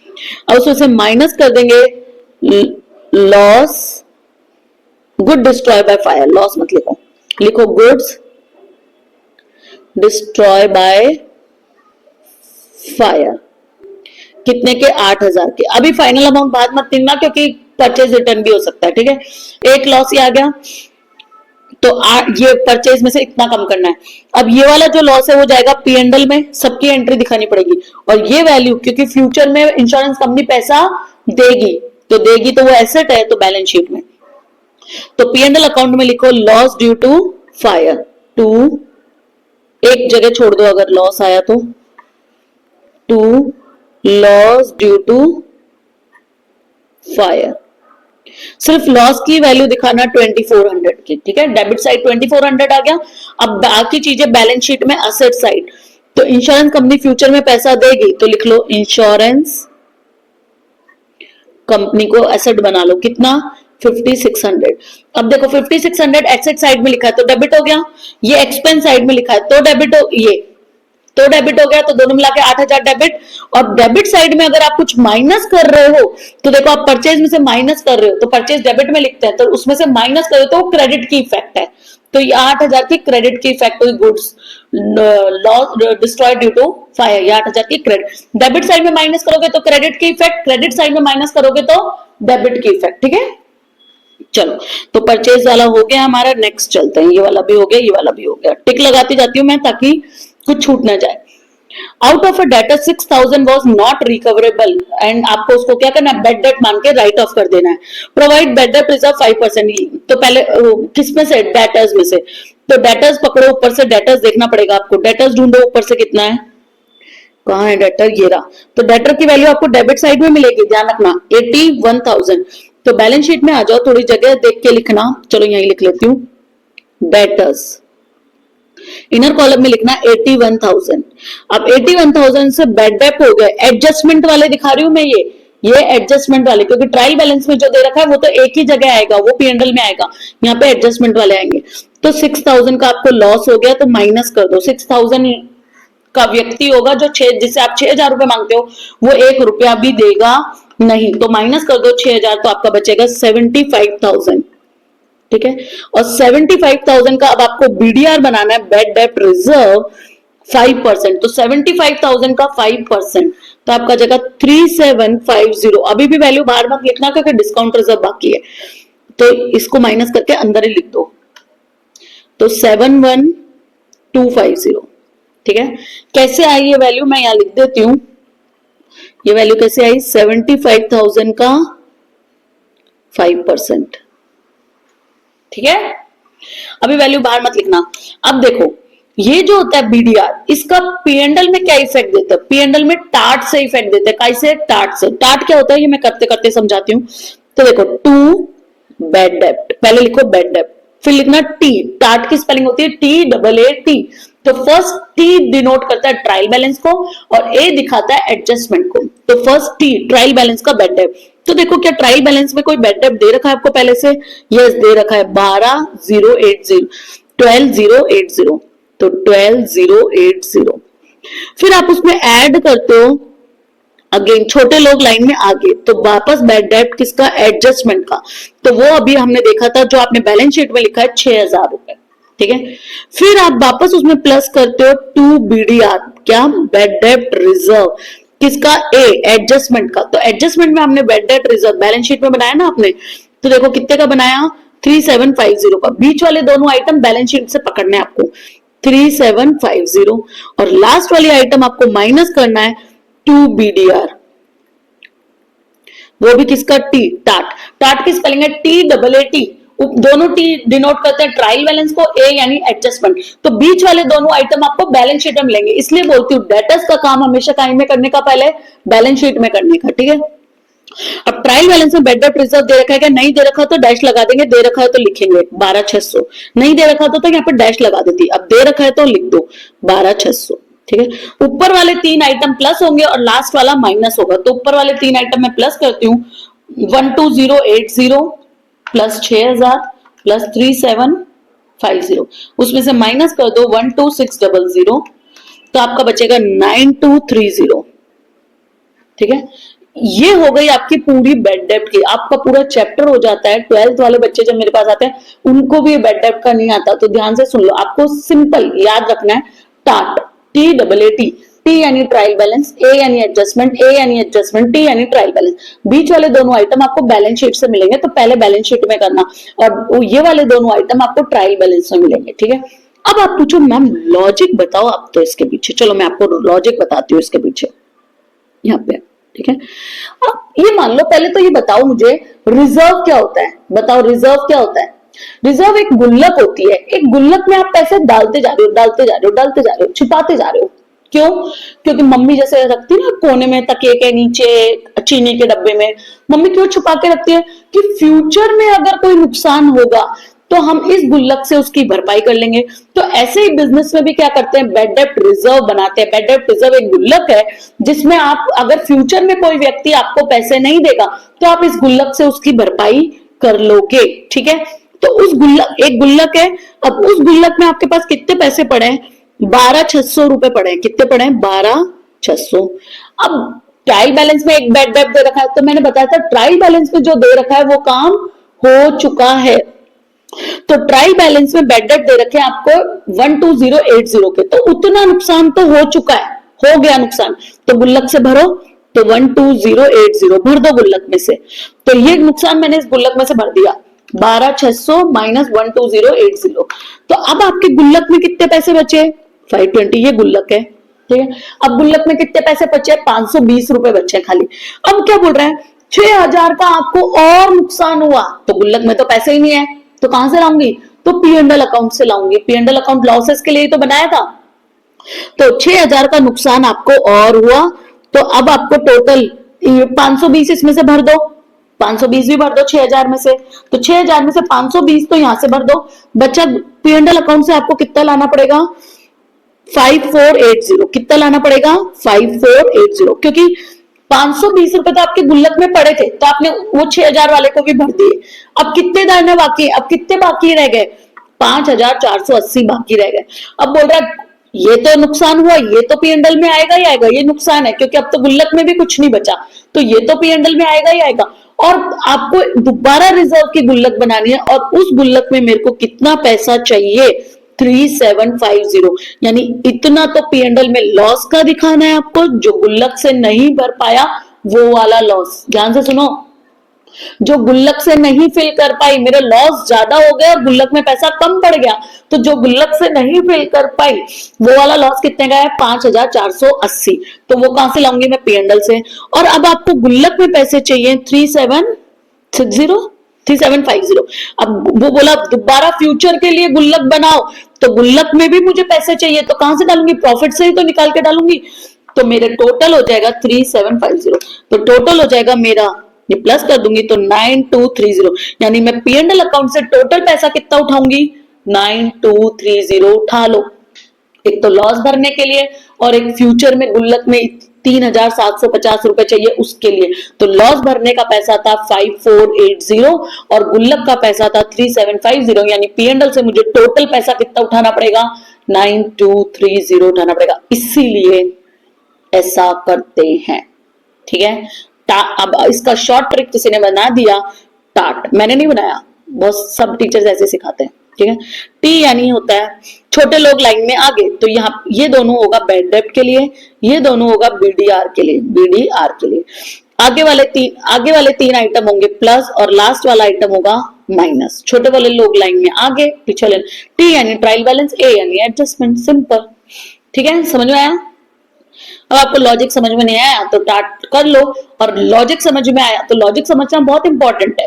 अब उसमें से माइनस कर देंगे loss, good destroy by fire, loss मत लिखो, लिखो गुड्स डिस्ट्रॉय बाय फायर। कितने के? 8,000 के। अभी फाइनल अमाउंट बाद मत लिखना, क्योंकि परचेज रिटर्न भी हो सकता है, ठीक है। एक लॉस ही आ गया, तो ये परचेज में से इतना कम करना है। अब ये वाला जो लॉस है वो जाएगा P&L में, सबकी एंट्री दिखानी पड़ेगी। और ये वैल्यू, क्योंकि फ्यूचर में इंश्योरेंस कंपनी पैसा देगी, तो वो एसेट है, तो बैलेंस शीट में। तो P&L अकाउंट में लिखो loss due to fire, to, एक जगह छोड़ दो अगर लॉस आया तो, to loss due to fire. सिर्फ लॉस की वैल्यू दिखाना 2,400 की, ठीक है। डेबिट साइड 2,400 आ गया। अब बाकी चीजें बैलेंस शीट में असेट साइड। तो इंश्योरेंस कंपनी फ्यूचर में पैसा देगी, तो लिख लो इंश्योरेंस कंपनी को एसेट बना लो। कितना? 5,600। अब देखो 5,600 एसेट साइड में लिखा है तो डेबिट हो गया, ये एक्सपेंस साइड में लिखा है तो डेबिट हो, ये तो डेबिट हो गया। तो दोनों मिला के 8,000 डेबिट। और डेबिट साइड में अगर आप कुछ माइनस कर रहे हो, तो देखो आप परचेज में से माइनस कर रहे हो, तो परचेज डेबिट में लिखते हैं, तो उसमें से माइनस कर रहे हो तो क्रेडिट की इफेक्ट है। तो ये 8,000 की क्रेडिट की इफेक्ट हुई, goods loss destroyed due to fire, ये 8,000 की क्रेडिट। डेबिट साइड में माइनस करोगे तो क्रेडिट की इफेक्ट, क्रेडिट साइड में माइनस करोगे तो डेबिट की इफेक्ट, ठीक है। चलो, तो परचेज वाला हो गया हमारा। नेक्स्ट चलते हैं, ये वाला भी हो गया, ये वाला भी हो गया। टिक लगाती जाती हूँ मैं ताकि कुछ छूट ना जाए। Out of a debtor 6,000 was not recoverable, and आपको उसको क्या करना है? बेड डेट मान के राइट ऑफ कर देना है। Provide bed date reserve 5%। तो पहले किस में से? डेटर्स में से। तो डेटर्स पकड़ो, ऊपर से डेटर्स देखना पड़ेगा आपको। डेटर्स ढूंढो ऊपर से कितना है, कहाँ है डेटर? ये रहा। तो डेटर की वैल्यू आपको डेबिट साइड में मिलेगी, ध्यान रखना, 81,000। तो बैलेंस शीट में आ जाओ, थोड़ी जगह देख के लिखना। चलो यही लिख लेती हूँ, डेटर्स इनर कॉलम में लिखना 81,000। अब 81,000 से बेड डेट हो गए, एडजस्टमेंट वाले दिखा रही हूं मैं, ये एडजस्टमेंट वाले, क्योंकि ट्रायल बैलेंस में जो दे रखा है वो तो एक ही जगह आएगा, वो P&L में आएगा, यहाँ पे एडजस्टमेंट वाले आएंगे। तो 6,000 का आपको लॉस हो गया, तो माइनस कर दो। 6,000 का व्यक्ति होगा जो जिसे आप 6,000 रुपए मांगते हो, वो 1 रुपया भी देगा नहीं, तो माइनस कर दो 6,000, तो आपका बचेगा 75,000, ठीक है। और 75,000 का अब आपको BDR बनाना है, बेड डेट रिजर्व 5%। तो 75,000 का 5%, तो आपका जगह 3,750। अभी भी वैल्यू बाहर मत लिखना क्योंकि डिस्काउंट रिजर्व बाकी है, तो इसको माइनस करके अंदर ही लिख दो। तो 7,1,250, ठीक है। कैसे आई ये वैल्यू, मैं यहां लिख देती हूं। ये वैल्यू कैसे आई? 75,000 का 5%। ठीक है, अभी वैल्यू बाहर मत लिखना। अब देखो ये जो होता है बीडीआर, इसका पीएनडल में क्या इफेक्ट देता है? पीएनडल में टार्ट से इफेक्ट देता है। कैसे? टार्ट से। टार्ट क्या होता है ये मैं करते करते समझाती हूँ। तो देखो टू बैड डेब्ट, पहले लिखो बैड डेब्ट, फिर लिखना टी। टार्ट की स्पेलिंग होती है TAAT। तो फर्स्ट टी डिनोट करता है ट्रायल बैलेंस को और ए दिखाता है एडजस्टमेंट को। तो फर्स्ट टी ट्रायल बैलेंस का बैड डेब्ट। तो देखो क्या ट्रायल बैलेंस में कोई बैड डेब्ट दे रखा है आपको पहले से? यस, दे रखा है 12080। तो 12080, फिर आप उसमें ऐड करते हो अगेन, छोटे लोग लाइन में आगे, तो वापस बैड डेब्ट किसका? एडजस्टमेंट का। तो वो अभी हमने देखा था जो आपने बैलेंस शीट में लिखा है 6000 रुपए। ठीक है, फिर आप वापस उसमें प्लस करते हो 2 BDR, क्या? बैड डेब्ट रिजर्व, किसका? ए, एडजस्टमेंट का। तो एडजस्टमेंट में हमने बैड डेब्ट रिजर्व बैलेंस शीट में बनाया ना आपने, तो देखो कितने का बनाया? 3750 का। बीच वाले दोनों आइटम बैलेंस शीट से पकड़ने हैं आपको, 3750, और लास्ट वाली आइटम आपको माइनस करना है 2 BDR, वो भी किसका? टी, टाट। टाट की स्पेलिंग है TAAT। दोनों टी डिनोट करते हैं ट्रायल बैलेंस को, ए यानी एडजस्टमेंट। तो बीच वाले दोनों आइटम आपको बैलेंस शीट में मिलेंगे, इसलिए बोलती हूँ डेटर्स का काम हमेशा कहीं में करने का, पहले बैलेंस शीट में करने का। ठीक है, अब ट्रायल बैलेंस में बैड डेब्ट रिजर्व दे रखा है क्या? नहीं दे रखा तो डैश लगा देंगे, दे रखा है तो लिखेंगे 12600। नहीं दे रखा तो यहाँ पर डैश लगा देती, अब दे रखा है तो लिख दो 12600। ठीक है, ऊपर वाले 3 आइटम प्लस होंगे और लास्ट वाला माइनस होगा। तो ऊपर वाले 3 आइटम में प्लस करती हूँ, 12080 प्लस 6000 प्लस 3750, उसमें से माइनस कर दो 12600, तो आपका बचेगा 9230। ठीक है, ये हो गई आपकी पूरी बैड डेब्ट की। आपका पूरा चैप्टर हो जाता है। 12th वाले बच्चे जब मेरे पास आते हैं उनको भी बैड डेब्ट का नहीं आता, तो ध्यान से सुन लो। आपको सिंपल याद रखना है टाट, TAAT। टी यानी ट्रायल बैलेंस, ए यानी एडजस्टमेंट, ए यानी एडजस्टमेंट, टी यानी ट्रायल बैलेंस। बीच वाले दोनों आइटम आपको बैलेंस शीट से मिलेंगे, तो पहले बैलेंस शीट में करना, और ये वाले दोनों आइटम आपको ट्रायल बैलेंस में मिलेंगे। ठीक है, अब आप पूछो मैम लॉजिक बताओ आप तो इसके पीछे। चलो मैं आपको लॉजिक बताती हूँ इसके पीछे, यहाँ पे। ठीक है, अब ये मान लो, पहले तो ये बताओ मुझे रिजर्व क्या होता है? बताओ रिजर्व क्या होता है? रिजर्व एक गुल्लक होती है। एक गुल्लक में आप पैसे डालते जा रहे हो, डालते जा रहे हो, डालते जा रहे हो, छिपाते जा रहे हो। क्यों? क्योंकि मम्मी जैसे रखती है ना कोने में, तकिए के नीचे, चीनी के डब्बे में। मम्मी क्यों छुपा के रखती है? कि फ्यूचर में अगर कोई नुकसान होगा तो हम इस गुल्लक से उसकी भरपाई कर लेंगे। तो ऐसे ही बिजनेस में भी क्या करते हैं? बैड डेब्ट रिजर्व बनाते हैं। बैड डेब्ट रिजर्व एक गुल्लक है जिसमें आप अगर फ्यूचर में कोई व्यक्ति आपको पैसे नहीं देगा तो आप इस गुल्लक से उसकी भरपाई कर लोगे। ठीक है, तो उस गुल्लक, एक गुल्लक है। अब उस गुल्लक में आपके पास कितने पैसे पड़े हैं? 12600 रुपए पड़े हैं। कितने पड़े हैं? 12600। अब ट्रायल बैलेंस में एक बैड डेब्ट दे रखा है, तो मैंने बताया था ट्रायल बैलेंस में जो दे रखा है वो काम हो चुका है। तो ट्रायल बैलेंस में बैड डेब्ट दे रखे हैं आपको 12080 के, तो उतना नुकसान तो हो चुका है, हो गया नुकसान। तो गुल्लक से भरो, तो 12080 भर दो गुल्लक में से। तो ये नुकसान मैंने इस गुल्लक में से भर दिया, 12600 माइनस 12080। तो अब आपके गुल्लक में कितने पैसे बचे? 520। ये गुल्लक है। ठीक है, अब गुल्लक में कितने पैसे बचे? 520 रुपए बचे खाली। अब क्या बोल रहे हैं? 6000 का आपको और नुकसान हुआ, तो गुल्लक में तो पैसे ही नहीं है, तो कहां से लाऊंगी? तो P&L अकाउंट से लाऊंगी। P&L अकाउंट लॉसेस के लिए तो बनाया था। तो 6000 का नुकसान आपको और हुआ, तो अब आपको टोटल 520 इसमें से भर दो, 520 भी भर दो 6000 में से। तो 6000 में से 520 तो यहां से भर दो, बचा P&L अकाउंट से आपको कितना लाना पड़ेगा? 5480। कितना लाना पड़ेगा? 5480, क्योंकि 520 रुपए तो आपके गुल्लक में पड़े थे, तो आपने वो 6000 वाले को भी भर दिए। अब कितने दाने बाकी? अब कितने बाकी रह गए? 5480 बाकी रह गए। अब बोल रहा है ये तो नुकसान हुआ, ये तो P&L में आएगा ही आएगा, ये नुकसान है क्योंकि अब तो गुल्लक में भी कुछ नहीं बचा, तो ये तो P&L में आएगा ही आएगा। और आपको दोबारा रिजर्व की गुल्लक बनानी है, और उस गुल्लक में मेरे को कितना पैसा चाहिए? 3750। यानी इतना तो P&L में लॉस का दिखाना है आपको, जो गुल्लक से नहीं भर पाया वो वाला लॉस। ध्यान से सुनो, जो गुल्लक से नहीं फिल कर पाई, मेरा लॉस ज्यादा हो गया और गुल्लक में पैसा कम पड़ गया, तो जो गुल्लक से नहीं फिल कर पाई वो वाला लॉस कितने का है? 5480। तो वो कहां से लाऊंगी मैं? P&L से। और अब आपको गुल्लक में पैसे चाहिए 3760, 3750। अब वो बोला दोबारा फ्यूचर के लिए गुल्लक बनाओ, तो गुल्लक में भी मुझे पैसे चाहिए, तो कहां से डालूंगी, प्रॉफिट से ही तो निकाल के डालूंगी। तो मेरे टोटल हो जाएगा 3750, तो टोटल हो जाएगा मेरा, ये प्लस कर दूंगी तो 9230, यानी मैं P&L अकाउंट से टोटल पैसा कितना उठाऊंगी, 9230 उठा लो। एक तो लॉस भरने के लिए और एक फ्यूचर में गुल्लक में 3750 रुपए चाहिए उसके लिए। तो लॉस भरने का पैसा था 5480 और गुल्लक का पैसा था 3750, यानी P&L से मुझे टोटल पैसा कितना उठाना पड़ेगा, 9230 उठाना पड़ेगा। इसीलिए ऐसा करते हैं, ठीक है। अब इसका शॉर्ट ट्रिक किसी ने बना दिया, टाट, मैंने नहीं बनाया, बहुत सब टीचर्स ऐसे सिखाते हैं, ठीक है। टी यानी होता है छोटे लोग लाइन में आगे, तो यहाँ ये दोनों होगा बैड डेब्ट के लिए, ये दोनों होगा बीडीआर के लिए, बीडीआर के लिए। आगे वाले तीन आइटम होंगे प्लस और लास्ट वाला आइटम होगा माइनस। छोटे वाले लोग लाइन में आगे, पीछे वाले। टी यानी ट्रायल बैलेंस, ए यानी एडजस्टमेंट, सिंपल, ठीक है। समझ में आया? अब आपको लॉजिक समझ में नहीं आया तो टाट कर लो, और लॉजिक समझ में आया तो लॉजिक समझना बहुत इंपॉर्टेंट है,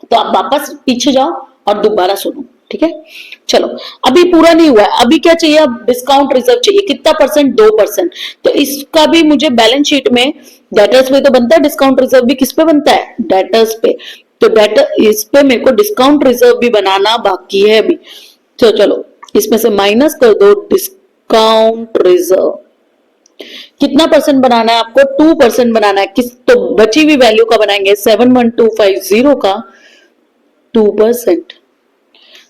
तो आप वापस पीछे जाओ और दोबारा सुनो, ठीक है। चलो, अभी पूरा नहीं हुआ है, अभी क्या चाहिए, अब डिस्काउंट रिजर्व चाहिए, कितना परसेंट, 2%। तो इसका भी मुझे बैलेंस शीट में डेटर्स पे तो बनता है, डिस्काउंट रिजर्व भी किस पे बनता है, डेटर्स पे। तो डेटर इस पे मेरे को डिस्काउंट रिजर्व भी बनाना बाकी है अभी। तो चलो इसमें से माइनस कर दो डिस्काउंट रिजर्व। कितना परसेंट बनाना है आपको, 2% बनाना है। किस, तो बची हुई वैल्यू का बनाएंगे 71250 का 2%,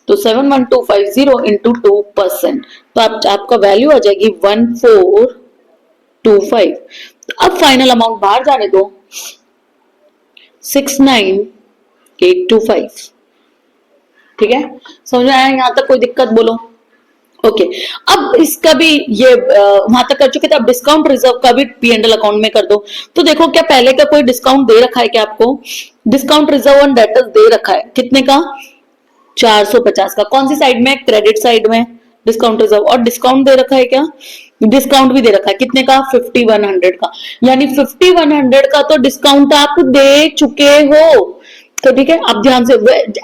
तो 71250 इंटू 2%, तो आपका वैल्यू आ जाएगी 1425। अब फाइनल अमाउंट बाहर जाने दो, 69825, ठीक है। समझ में आया यहां तक, कोई दिक्कत बोलो? ओके, अब इसका भी ये वहां तक कर चुके थे, अब डिस्काउंट रिजर्व का भी P&L अकाउंट में कर दो। तो देखो क्या पहले का कोई डिस्काउंट दे रखा है क्या आपको, डिस्काउंट रिजर्व ऑन डेटर्स दे रखा है, कितने का, 450 का। कौन सी साइड में, क्रेडिट साइड में डिस्काउंट रिजर्व, और डिस्काउंट दे रखा है क्या, डिस्काउंट भी दे रखा है, कितने का, 5100 का, यानी 5100 का तो डिस्काउंट आप दे चुके हो। तो ठीक है, अब ध्यान से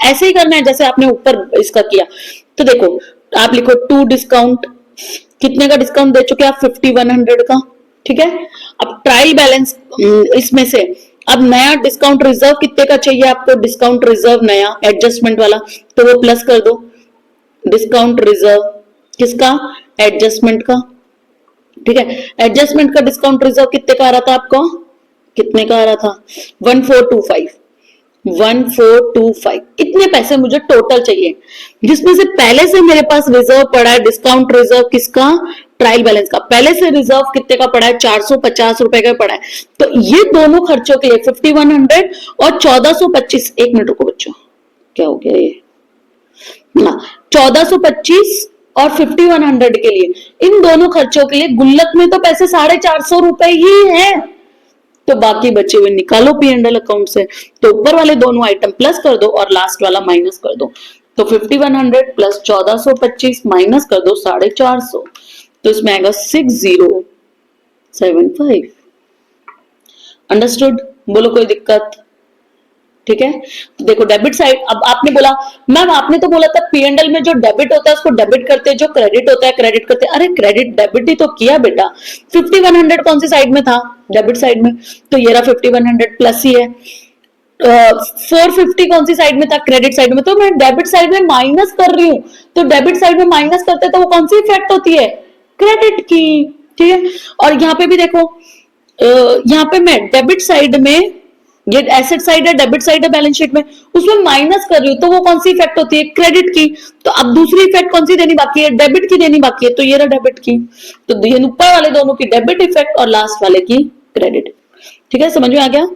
ऐसे ही करना है जैसे आपने ऊपर इसका किया। तो देखो आप लिखो 2 डिस्काउंट, कितने का डिस्काउंट दे चुके आप, 5100 का, ठीक है। अब ट्रायल बैलेंस इसमें से अब नया डिस्काउंट रिजर्व कितने का चाहिए आपको, डिस्काउंट रिजर्व नया एडजस्टमेंट वाला, तो वो प्लस कर दो। डिस्काउंट रिजर्व किसका, एडजस्टमेंट का, ठीक है। एडजस्टमेंट का डिस्काउंट रिजर्व कितने का आ रहा था आपको, कितने का आ रहा था, 1425। इतने पैसे मुझे टोटल चाहिए, जिसमें से पहले से मेरे पास रिजर्व पड़ा है डिस्काउंट रिजर्व किसका, ट्रायल बैलेंस का। पहले से रिजर्व कितने का पड़ा है, 450 रुपए का पड़ा है। तो ये दोनों खर्चों के लिए 5100 और 1425, एक मिनट रुको बच्चों, क्या हो गया ये, 1425 और 5100 के लिए, इन दोनों खर्चों के लिए गुल्लक में तो पैसे 450 रुपए ही है, तो बाकी बचे हुए निकालो P&L अकाउंट से। तो ऊपर वाले दोनों आइटम प्लस कर दो और लास्ट वाला माइनस कर दो। तो 5100 प्लस 1425 माइनस कर दो 450, तो इसमें आएगा 6075। अंडरस्टूड? बोलो कोई दिक्कत? ठीक है, तो देखो डेबिट साइड, अब आपने बोला मैम, आपने तो बोला था P&L में जो डेबिट होता है उसको डेबिट करते हैं, जो क्रेडिट होता है क्रेडिट करते हैं। अरे क्रेडिट डेबिट ही तो किया बेटा। 5100 कौन सी साइड में था, डेबिट साइड में, तो ये रहा 5100 प्लस ही है। 450 कौन सी साइड में था, क्रेडिट साइड में, तो मैं डेबिट साइड में माइनस कर रही हूँ। तो डेबिट साइड में माइनस करते तो वो कौन सी इफेक्ट होती है, क्रेडिट की, ठीक है। और यहाँ पे भी देखो, यहाँ पे मैं डेबिट साइड में, ये एसेट साइड है, डेबिट साइड है बैलेंस शीट में, उसमें माइनस कर रही हूँ, तो वो कौन सी इफेक्ट होती है, क्रेडिट की। तो अब दूसरी इफेक्ट कौन सी देनी बाकी है, डेबिट की देनी बाकी है, तो ये रहा डेबिट की। तो ये ऊपर वाले दोनों की डेबिट इफेक्ट और लास्ट वाले की क्रेडिट। ठीक है, समझ में आ गया?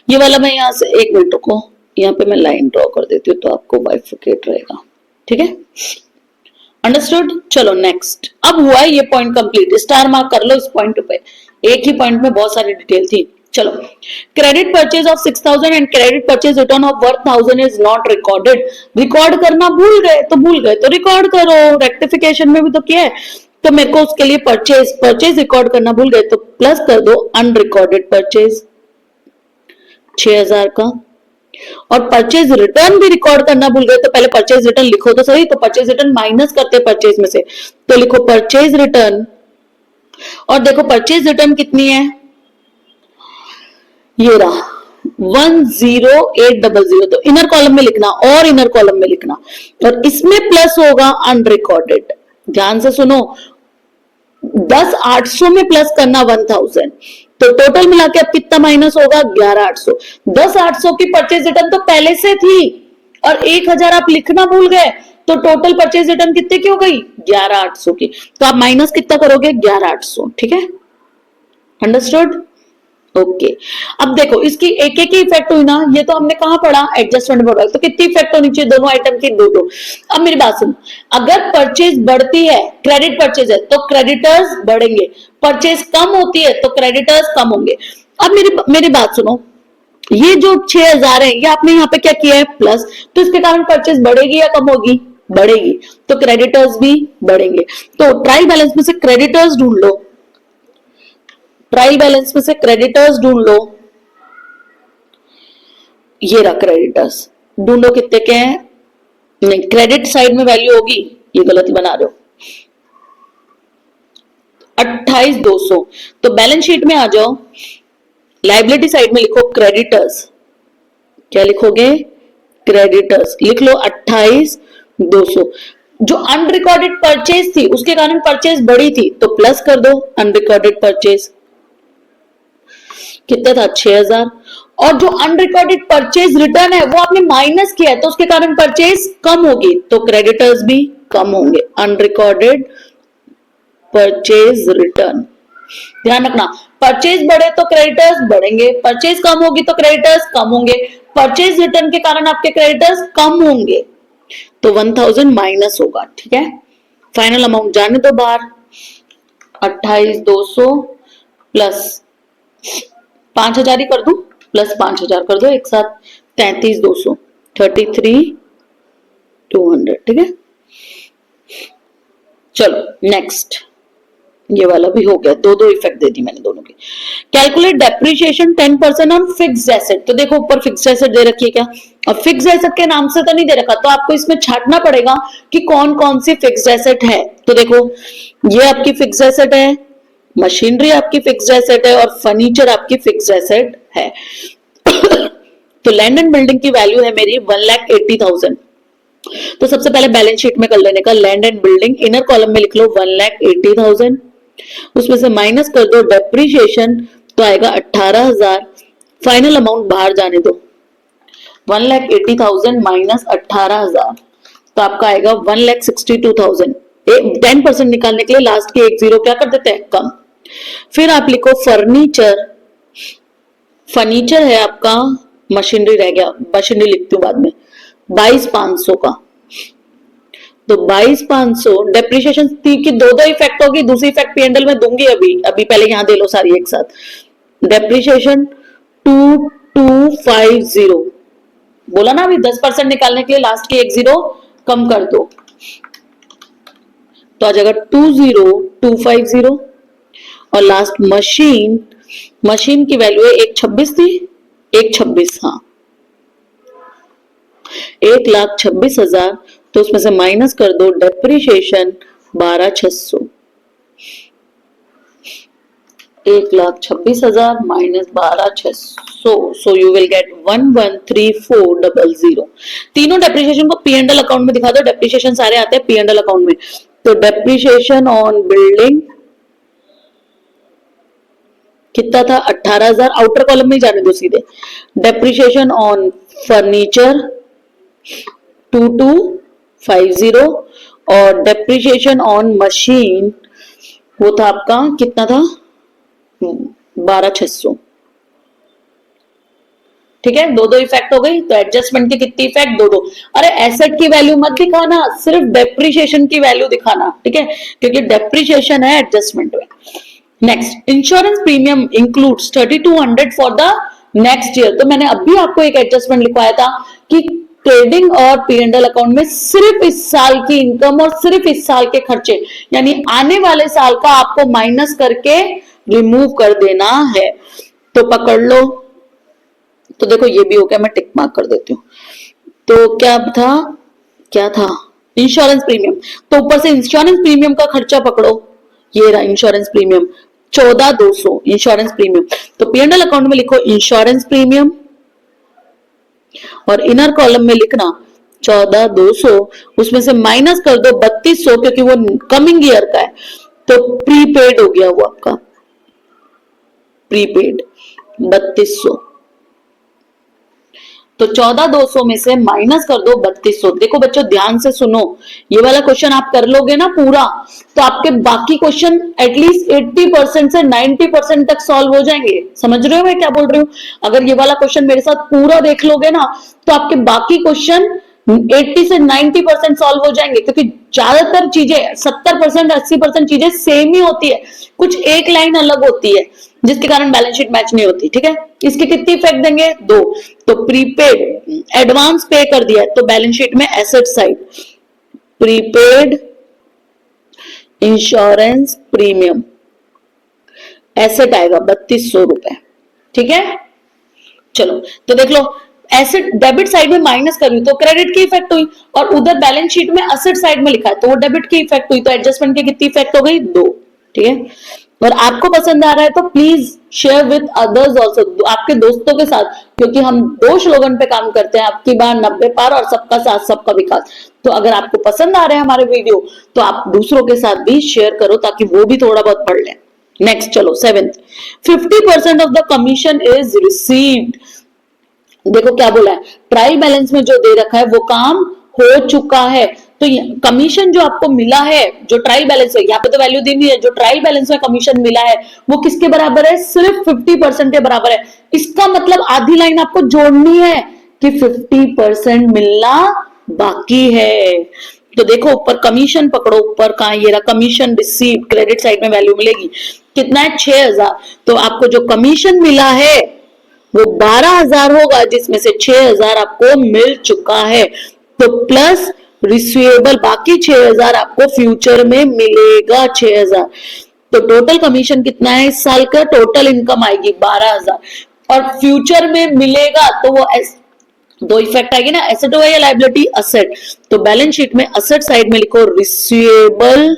ये वाला मैं यहाँ से, एक मिनट को यहाँ पे मैं लाइन ड्रॉ कर देती हूँ तो आपको बाइफिकेट रहेगा। ठीक है, अंडरस्टूड? चलो नेक्स्ट, अब हुआ है ये पॉइंट कंप्लीट, स्टार मार्क कर लो इस पॉइंट पे, एक ही पॉइंट में बहुत सारी डिटेल थी। चलो, credit purchase of 6000 and credit purchase return of worth 1000 is not recorded. Record करना भूल गए तो रिकॉर्ड करो, रेक्टिफिकेशन में भी तो किया है। तो मेरे को उसके लिए परचेज रिकॉर्ड करना भूल गए तो प्लस कर दो अनरिकॉर्डेड परचेज 6000 का, और परचेज रिटर्न भी रिकॉर्ड करना भूल गए तो पहले परचेज रिटर्न लिखो तो सही। तो परचेज रिटर्न माइनस करते परचेज में से, तो लिखो परचेज रिटर्न। और देखो परचेज रिटर्न कितनी है, ये रहा 10800। तो इनर कॉलम में लिखना और इनर कॉलम में लिखना, और इसमें प्लस होगा अनरिकॉर्डेड। ध्यान से सुनो, 10,800 में प्लस करना 1000, तो टोटल मिला के अब कितना माइनस होगा 11,800। 10,800 की परचेज रिटर्न तो पहले से थी और 1,000 आप लिखना भूल गए, तो टोटल परचेज रिटर्न कितने की हो गई 11,800 की। तो आप माइनस कितना करोगे 11,800। ठीक है, अंडरस्टूड? ओके अब देखो इसकी एक एक इफेक्ट हुई ना, ये तो हमने कहां पढ़ा एडजस्टमेंट प्रोडक्ट। तो कितनी इफेक्ट होनी चाहिए दोनों आइटम की, दो दो। अब मेरी बात सुनो, अगर परचेज बढ़ती है, क्रेडिट परचेज है तो क्रेडिटर्स बढ़ेंगे, परचेज कम होती है तो क्रेडिटर्स कम होंगे। अब मेरी बात सुनो, ये जो 6,000 है ये आपने यहाँ पे क्या किया है प्लस, तो इसके कारण परचेज बढ़ेगी या कम होगी, बढ़ेगी, तो क्रेडिटर्स भी बढ़ेंगे। तो ट्रायल बैलेंस में से क्रेडिटर्स ढूंढ लो, ट्रायल बैलेंस में से क्रेडिटर्स ढूंढ लो। ये रहा क्रेडिटर्स, ढूंढो कितने के हैं। नहीं, क्रेडिट साइड में वैल्यू होगी, ये गलती बना रहे हो, 28,200। तो बैलेंस शीट में आ जाओ, लाइबिलिटी साइड में लिखो क्रेडिटर्स। क्या लिखोगे, क्रेडिटर्स लिख लो 28,200। जो अनरिकॉर्डेड परचेज थी उसके कारण परचेज बढ़ी थी तो प्लस कर दो अनरिकॉर्डेड परचेज, कितना था 6,000। और जो अनरिकॉर्डेड परचेज रिटर्न है वो आपने माइनस किया है तो उसके कारण परचेज कम होगी, तो क्रेडिटर्स भी कम होंगे, अनरिकॉर्डेड परचेज रिटर्न। ध्यान रखना, परचेज बढ़े तो क्रेडिटर्स बढ़ेंगे, परचेज कम होगी तो क्रेडिटर्स कम होंगे, परचेज रिटर्न के कारण आपके क्रेडिटर्स कम होंगे, तो 1000 माइनस होगा। ठीक है, फाइनल अमाउंट जाने दो बाहर, 28,200 प्लस 5,000 ही कर दू, प्लस 5,000 कर दो एक साथ, 33,200, 33,200। ठीक है, चलो नेक्स्ट, ये वाला भी हो गया, दो दो इफेक्ट दे दी मैंने दोनों की। Calculate depreciation 10% on fixed asset. तो देखो ऊपर फिक्स्ड एसेट दे रखी है क्या, अब फिक्स्ड एसेट के नाम से तो नहीं दे रखा, तो आपको इसमें छांटना पड़ेगा कि कौन कौन सी फिक्स्ड एसेट है। तो देखो ये आपकी फिक्स्ड एसेट है, मशीनरी आपकी फिक्स्ड एसेट है, और फर्नीचर आपकी फिक्स्ड एसेट है। तो लैंड एंड बिल्डिंग की वैल्यू है मेरी 1,80,000। तो सबसे पहले बैलेंस शीट में कर लेने का, land and building inner column में लिख लो 1,80,000, उसमें से माइनस कर दो डेप्रीशिएशन, तो आएगा 18,000। फाइनल अमाउंट बाहर जाने दो, 1,80,000 माइनस 18,000, तो आपका आएगा 1,62,000। 10% निकालने के लिए लास्ट के एक जीरो क्या कर देते हैं, कम। फिर आप लिखो फर्नीचर, फर्नीचर है आपका, मशीनरी रह गया, मशीनरी लिखती हूँ बाद में, 22,500 का। तो 22,500 डेप्रिसिएशन की दो दो इफेक्ट होगी, दूसरी इफेक्ट पीएनएल में दूंगी अभी पहले यहां दे लो सारी एक साथ। डेप्रिसिएशन 2250, बोला ना अभी 10% निकालने के लिए लास्ट की एक जीरो कम कर दो, तो आ जाएगा 20250। और लास्ट मशीन, मशीन की वैल्यू है 126 थी, 126, हाँ 1,26,000, तो उसमें से माइनस कर दो depreciation 12,600, 1,26,000 minus 12,600, so you will get 113400। तीनों डेप्रिसिएशन को पीएनएल अकाउंट में दिखा दो, डेप्रिसिएशन सारे आते हैं पीएनएल अकाउंट में। तो डेप्रिसिएशन ऑन बिल्डिंग कितना था 18,000, आउटर कॉलम में ही जाने दो सीधे। डेप्रिसिएशन ऑन फर्नीचर 2250, और डेप्रिसिएशन ऑन मशीन वो था आपका कितना था 12,600। ठीक है, दो दो इफेक्ट हो गई। तो एडजस्टमेंट की कितनी इफेक्ट, दो दो। अरे एसेट की वैल्यू मत दिखाना, सिर्फ डेप्रिसिएशन की वैल्यू दिखाना, ठीक है, क्योंकि डेप्रिसिएशन है एडजस्टमेंट में। Next, insurance premium includes 3,200 for the next year. तो मैंने अभी आपको एक एडजस्टमेंट लिखवाया था कि ट्रेडिंग और पीएनएल अकाउंट में सिर्फ इस साल की इनकम और सिर्फ इस साल के खर्चे, यानी आने वाले साल का आपको माइनस करके रिमूव कर देना है। तो पकड़ लो, तो देखो ये भी हो गया, मैं टिक मार्क कर देती हूँ। तो क्या था, इंश्योरेंस प्रीमियम। तो ऊपर से इंश्योरेंस प्रीमियम का खर्चा पकड़ो, ये रहा इंश्योरेंस प्रीमियम 14,200 इंश्योरेंस प्रीमियम। तो पी&एल अकाउंट में लिखो इंश्योरेंस प्रीमियम और इनर कॉलम में लिखना 14,200, उसमें से माइनस कर दो 3,200 क्योंकि वो कमिंग ईयर का है, तो प्रीपेड हो गया वो आपका, प्रीपेड 3,200। तो 14,200 में से माइनस कर दो 3,200। देखो बच्चों ध्यान से सुनो, ये वाला क्वेश्चन आप कर लोगे ना पूरा, तो आपके बाकी क्वेश्चन एटलीस्ट 80% से 90% तक सॉल्व हो जाएंगे। समझ रहे हो मैं क्या बोल रही हूँ? अगर ये वाला क्वेश्चन मेरे साथ पूरा देख लोगे ना, तो आपके बाकी क्वेश्चन 80 से 90% सॉल्व हो जाएंगे, क्योंकि ज्यादातर चीजें 70% 80% चीजें सेम ही होती है, कुछ एक लाइन अलग होती है जिसके कारण बैलेंस शीट मैच नहीं होती। ठीक है, इसके कितनी इफेक्ट देंगे? 2। तो प्रीपेड एडवांस पे कर दिया है, तो बैलेंस शीट में asset side prepaid insurance premium asset आएगा 3,200 रुपए। ठीक है, चलो तो देख लो, एसेट डेबिट साइड में माइनस कर रही तो क्रेडिट की इफेक्ट हुई, और उधर बैलेंस शीट में एसेट साइड में लिखा है तो वो डेबिट की इफेक्ट हुई, तो एडजस्टमेंट की कितनी इफेक्ट हो गई? 2। ठीक है, और आपको पसंद आ रहा है तो please share with others also, आपके दोस्तों के साथ, क्योंकि हम 2 स्लोगन पे काम करते हैं, आपकी बार 90 पार और सबका साथ सबका विकास। तो अगर आपको पसंद आ रहे हैं हमारे वीडियो, तो आप दूसरों के साथ भी शेयर करो ताकि वो भी थोड़ा बहुत पढ़ लें। नेक्स्ट चलो 7th, 50% of the commission is received. देखो क्या बोला है, ट्रायल बैलेंस में जो दे रखा है वो काम हो चुका है, तो कमीशन जो आपको मिला है, जो ट्रायल बैलेंस है, यहाँ पे तो वैल्यू दी नहीं है, जो ट्रायल बैलेंस में कमीशन मिला है वो किसके बराबर है? सिर्फ 50% के बराबर है। इसका मतलब आधी लाइन आपको जोड़नी है कि 50% मिलना बाकी है। तो देखो ऊपर कमीशन पकड़ो, ऊपर कहा ये रहा कमीशन रिसीव, क्रेडिट साइड में वैल्यू मिलेगी, कितना है? 6,000। तो आपको जो कमीशन मिला है वो 12,000 होगा, जिसमें से 6,000 आपको मिल चुका है, तो प्लस रिसीवेबल बाकी 6,000 आपको फ्यूचर में मिलेगा 6,000। तो टोटल कमीशन कितना है इस साल का? टोटल इनकम आएगी 12,000, और फ्यूचर में मिलेगा तो वो 2 इफेक्ट आएगी ना, एसेट या लाइबिलिटी? असेट। तो बैलेंस शीट में असेट साइड में लिखो रिसीवेबल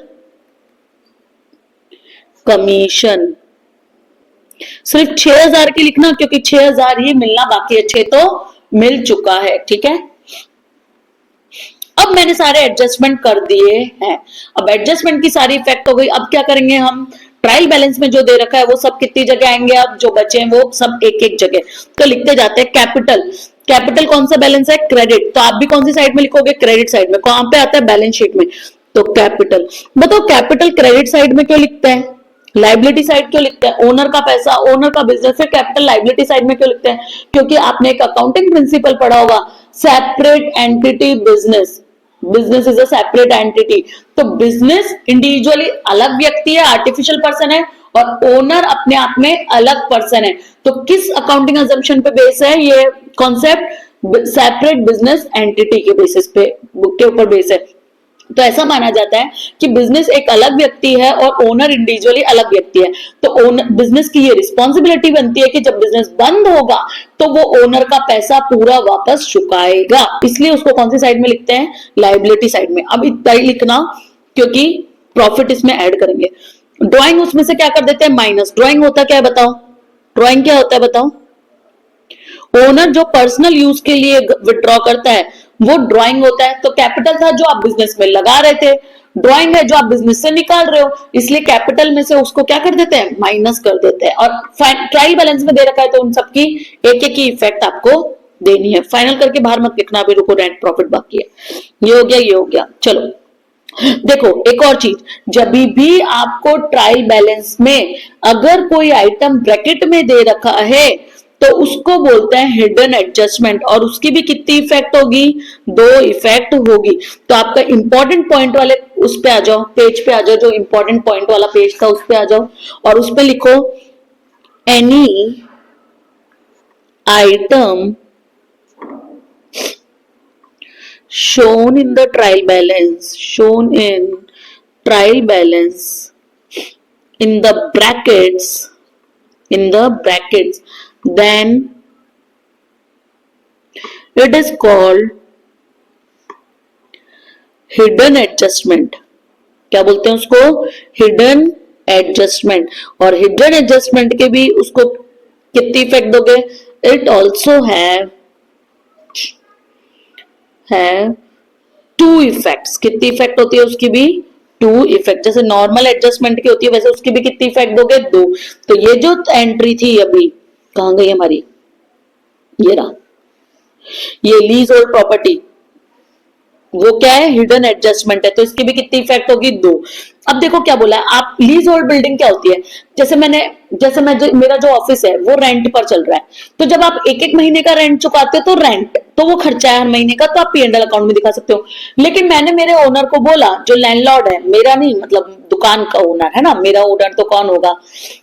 कमीशन, सिर्फ 6,000 की लिखना क्योंकि 6,000 ही मिलना बाकी है, 6 तो मिल चुका है। ठीक है, अब मैंने सारे एडजस्टमेंट कर दिए हैं, अब एडजस्टमेंट की सारी इफेक्ट हो गई। अब क्या करेंगे हम? ट्रायल बैलेंस में जो दे रखा है वो सब कितनी जगह आएंगे? अब जो बचे हैं वो सब एक एक जगह, तो लिखते जाते हैं। कैपिटल, कैपिटल कौन सा बैलेंस है? क्रेडिट, तो आप भी कौन सी साइड में लिखोगे? क्रेडिट साइड में। कहां पे आता है? बैलेंस शीट में। तो कैपिटल, बताओ कैपिटल क्रेडिट साइड में क्यों लिखते हैं, लाइबिलिटी साइड क्यों लिखते हैं? ओनर का पैसा, ओनर का बिजनेस है, कैपिटल लाइबिलिटी साइड में क्यों लिखते हैं? क्योंकि आपने एक अकाउंटिंग प्रिंसिपल पढ़ा होगा, separate entity business, business is a separate entity. तो बिजनेस इंडिविजुअली अलग व्यक्ति है, आर्टिफिशियल पर्सन है, और ओनर अपने आप में अलग पर्सन है। तो किस अकाउंटिंग अजम्पशन पे बेस है ये कॉन्सेप्ट? सेपरेट बिजनेस एंटिटी के बेसिस पे, के ऊपर बेस है। तो ऐसा माना जाता है कि बिजनेस एक अलग व्यक्ति है और ओनर इंडिविजुअली अलग व्यक्ति है। तो ओनर, बिजनेस की ये रिस्पॉन्सिबिलिटी बनती है कि जब बिजनेस बंद होगा तो वो ओनर का पैसा पूरा वापस चुकाएगा, इसलिए उसको कौन सी साइड में लिखते हैं? लाइबिलिटी साइड में। अब इतना ही लिखना क्योंकि प्रॉफिट इसमें ऐड करेंगे। ड्राइंग उसमें से क्या कर देते हैं? माइनस। ड्राइंग होता क्या है बताओ? ड्राइंग क्या होता है बताओ? ओनर जो पर्सनल यूज के लिए विड्रॉ करता है वो ड्राइंग होता है। तो कैपिटल था जो आप बिजनेस में लगा रहे थे, ड्राइंग है जो आप बिजनेस से निकाल रहे हो, इसलिए कैपिटल में से उसको क्या कर देते हैं? माइनस कर देते हैं। और ट्रायल बैलेंस में दे रखा है तो उन सबकी एक एक की इफेक्ट आपको देनी है। फाइनल करके बाहर मत लिखना, अभी रुको, नेट प्रॉफिट बाकी है। ये हो गया, ये हो गया। चलो देखो एक और चीज, जब भी आपको ट्रायल बैलेंस में अगर कोई आइटम ब्रैकेट में दे रखा है तो उसको बोलते हैं हिडन एडजस्टमेंट, और उसकी भी कितनी इफेक्ट होगी? 2 इफेक्ट होगी। तो आपका इंपॉर्टेंट पॉइंट वाले उस पे आ जाओ, पेज पे आ जाओ, जो इंपॉर्टेंट पॉइंट वाला पेज था उस पे आ जाओ, और उस पे लिखो any item shown in the trial balance, shown in trial balance in the brackets, then it is called hidden adjustment. क्या बोलते हैं उसको? Hidden adjustment. और हिडन एडजस्टमेंट के भी उसको कितनी इफेक्ट दोगे? It also have two effects. कितनी इफेक्ट होती है उसकी भी? Two effect. जैसे नॉर्मल एडजस्टमेंट की होती है वैसे उसकी भी कितनी इफेक्ट दोगे? दो। तो ये जो एंट्री थी अभी कहां गई हमारी? ये रहा, ये लीज होल्ड प्रॉपर्टी, वो क्या है? हिडन एडजस्टमेंट है। तो इसकी भी कितनी इफेक्ट होगी? दो। अब देखो क्या बोला है आप, लीज होल्ड बिल्डिंग क्या होती है? मेरा जो ऑफिस है वो रेंट पर चल रहा है, तो जब आप एक एक महीने का रेंट चुकाते हो तो रेंट तो वो खर्चा है हर महीने का, तो आप पीएनएल अकाउंट में दिखा सकते हो। लेकिन मैंने मेरे ओनर को बोला, जो लैंडलॉर्ड है, मेरा नहीं, मतलब दुकान का ओनर है ना, मेरा ओनर तो कौन होगा,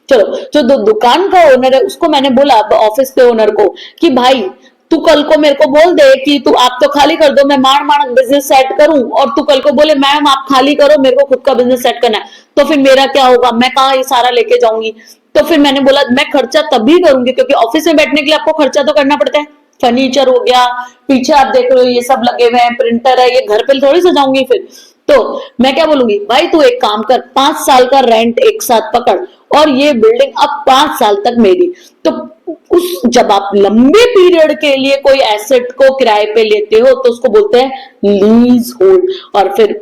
चलो जो दुकान का ओनर है उसको मैंने बोला, ऑफिस के ओनर को, कि भाई तू कल को मेरे को बोल दे कि तू आप तो खाली कर दो, मैं मार बिजनेस सेट करूं, और तू कल को बोले मैम आप खाली करो, मेरे को खुद का बिजनेस सेट करना है, तो फिर मेरा क्या होगा? मैं कहाँ ये सारा लेके जाऊंगी? तो फिर मैंने बोला मैं खर्चा तभी करूंगी, क्योंकि ऑफिस में बैठने के लिए आपको खर्चा तो करना पड़ता है। फर्नीचर हो गया, पीछे आप देख रहे हो ये सब लगे हुए हैं, प्रिंटर है, ये घर पे थोड़ी सजाऊंगी फिर। तो मैं क्या बोलूंगी, भाई तू एक काम कर, 5 साल का रेंट एक साथ पकड़, और ये बिल्डिंग अब 5 साल तक मेरी। तो उस जब आप लंबे पीरियड के लिए कोई एसेट को किराए पे लेते हो तो उसको बोलते हैं लीज होल्ड। और फिर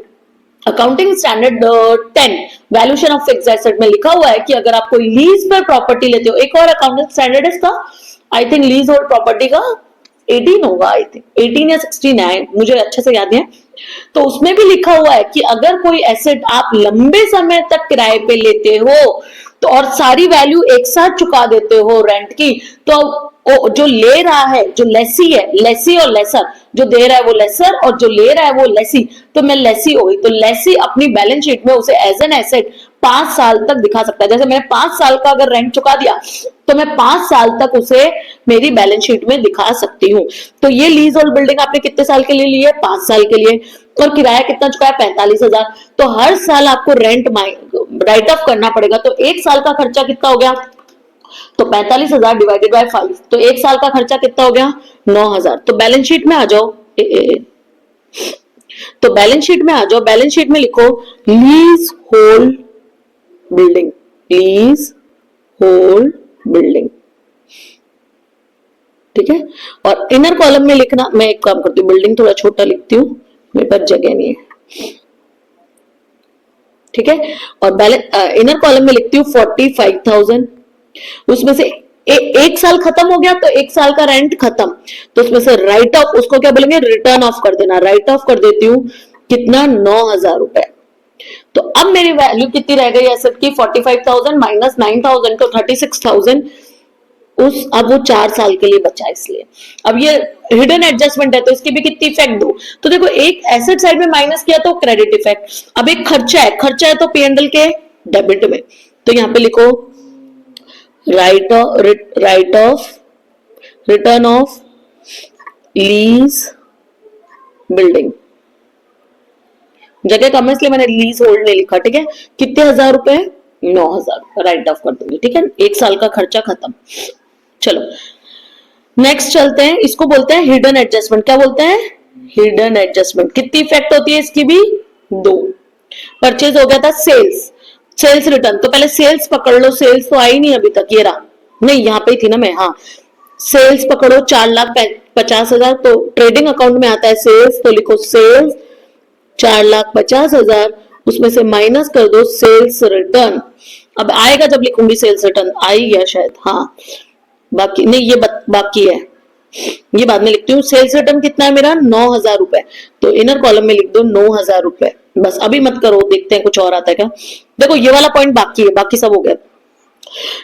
accounting standard 10 valuation of fixed asset में लिखा हुआ है कि अगर आप कोई लीज पर प्रॉपर्टी लेते हो, एक और अकाउंटिंग स्टैंडर्ड है इसका, I think lease hold property का 18 होगा, आई थिंक 18 या 16 है, मुझे अच्छे से याद नहीं है। तो उसमें भी लिखा हुआ है कि अगर कोई एसेट आप लंबे समय तक किराए पे लेते हो तो और सारी वैल्यू एक साथ चुका देते हो रेंट की, तो जो ले रहा है, जो लेसी है, लेसी और लेसर, जो दे रहा है वो लेसर और जो ले रहा है वो लेसी, तो मैं लेसी हो गई। तो लेसी अपनी बैलेंस शीट में उसे एज एन एसेट 5 साल तक दिखा सकता है। जैसे मैंने 5 साल का अगर रेंट चुका दिया तो मैं 5 साल तक उसे मेरी बैलेंस शीट में दिखा सकती हूँ। तो ये लीज होल्ड बिल्डिंग आपने कितने साल के लिए ली है? 5 साल के लिए। और किराया कितना चुका है? 45,000। तो हर साल आपको रेंट राइट ऑफ करना पड़ेगा। तो एक साल का खर्चा कितना हो गया? तो 45,000 डिवाइडेड बाय 5, तो एक साल का खर्चा कितना हो गया? 9,000। तो बैलेंस शीट में आ जाओ, तो बैलेंस शीट में आ जाओ, बैलेंस शीट में लिखो lease hold building, lease hold building, ठीक है। और इनर कॉलम में लिखना, मैं एक काम करती हूँ, बिल्डिंग थोड़ा छोटा लिखती हूँ, मेरे पास जगह नहीं है, ठीक है। और बैलेंस इनर कॉलम में लिखती हूँ 45,000, उसमें से एक साल खत्म हो गया तो एक साल का रेंट खत्म, तो उसमें से राइट ऑफ, उसको क्या बोलेंगे? रिटर्न ऑफ कर देना। राइट ऑफ कर देती हूँ, कितना? 9,000 रुपए। तो अब मेरी वैल्यू कितनी रह गई एसेट की? 45,000 माइनस 9,000 तो 36,000। अब वो 4 साल के लिए बचा, इसलिए अब ये हिडन एडजस्टमेंट है तो इसकी भी कितनी इफेक्ट दो? तो देखो, एक एसेट साइड में माइनस किया तो क्रेडिट इफेक्ट, अब एक खर्चा है, खर्चा है तो पीएनएल के डेबिट में। तो यहां पे लिखो right of return of lease building. जगह कम है इसलिए मैंने लीज होल्ड नहीं लिखा, ठीक है। कितने हजार रुपए? 9,000 राइट ऑफ कर दूंगी, ठीक है। एक साल का खर्चा खत्म। चलो नेक्स्ट चलते हैं, इसको बोलते हैं हिडन एडजस्टमेंट। क्या बोलते हैं? Hidden adjustment. कितनी इफेक्ट होती है इसकी भी? 2। परचेज हो गया था सेल्स, सेल्स रिटर्न, तो पहले सेल्स पकड़ लो, सेल्स तो आई नहीं अभी तक, ये रहा, नहीं यहाँ पे थी ना मैं, हाँ सेल्स पकड़ो 4,50,000, तो ट्रेडिंग अकाउंट में आता है सेल्स, तो लिखो सेल्स 4,50,000, उसमें से माइनस कर दो सेल्स रिटर्न। अब आएगा जब लिखूंगी सेल्स रिटर्न, आई गया शायद, हाँ बाकी नहीं, ये बाकी है, ये बाद में लिखती हूँ। सेल्स रिटर्न कितना है मेरा? 9,000 रुपए, तो इनर कॉलम में लिख दो 9,000 रुपए, बस अभी मत करो, देखते हैं कुछ और आता है क्या। देखो ये वाला पॉइंट बाकी है, बाकी सब हो गया।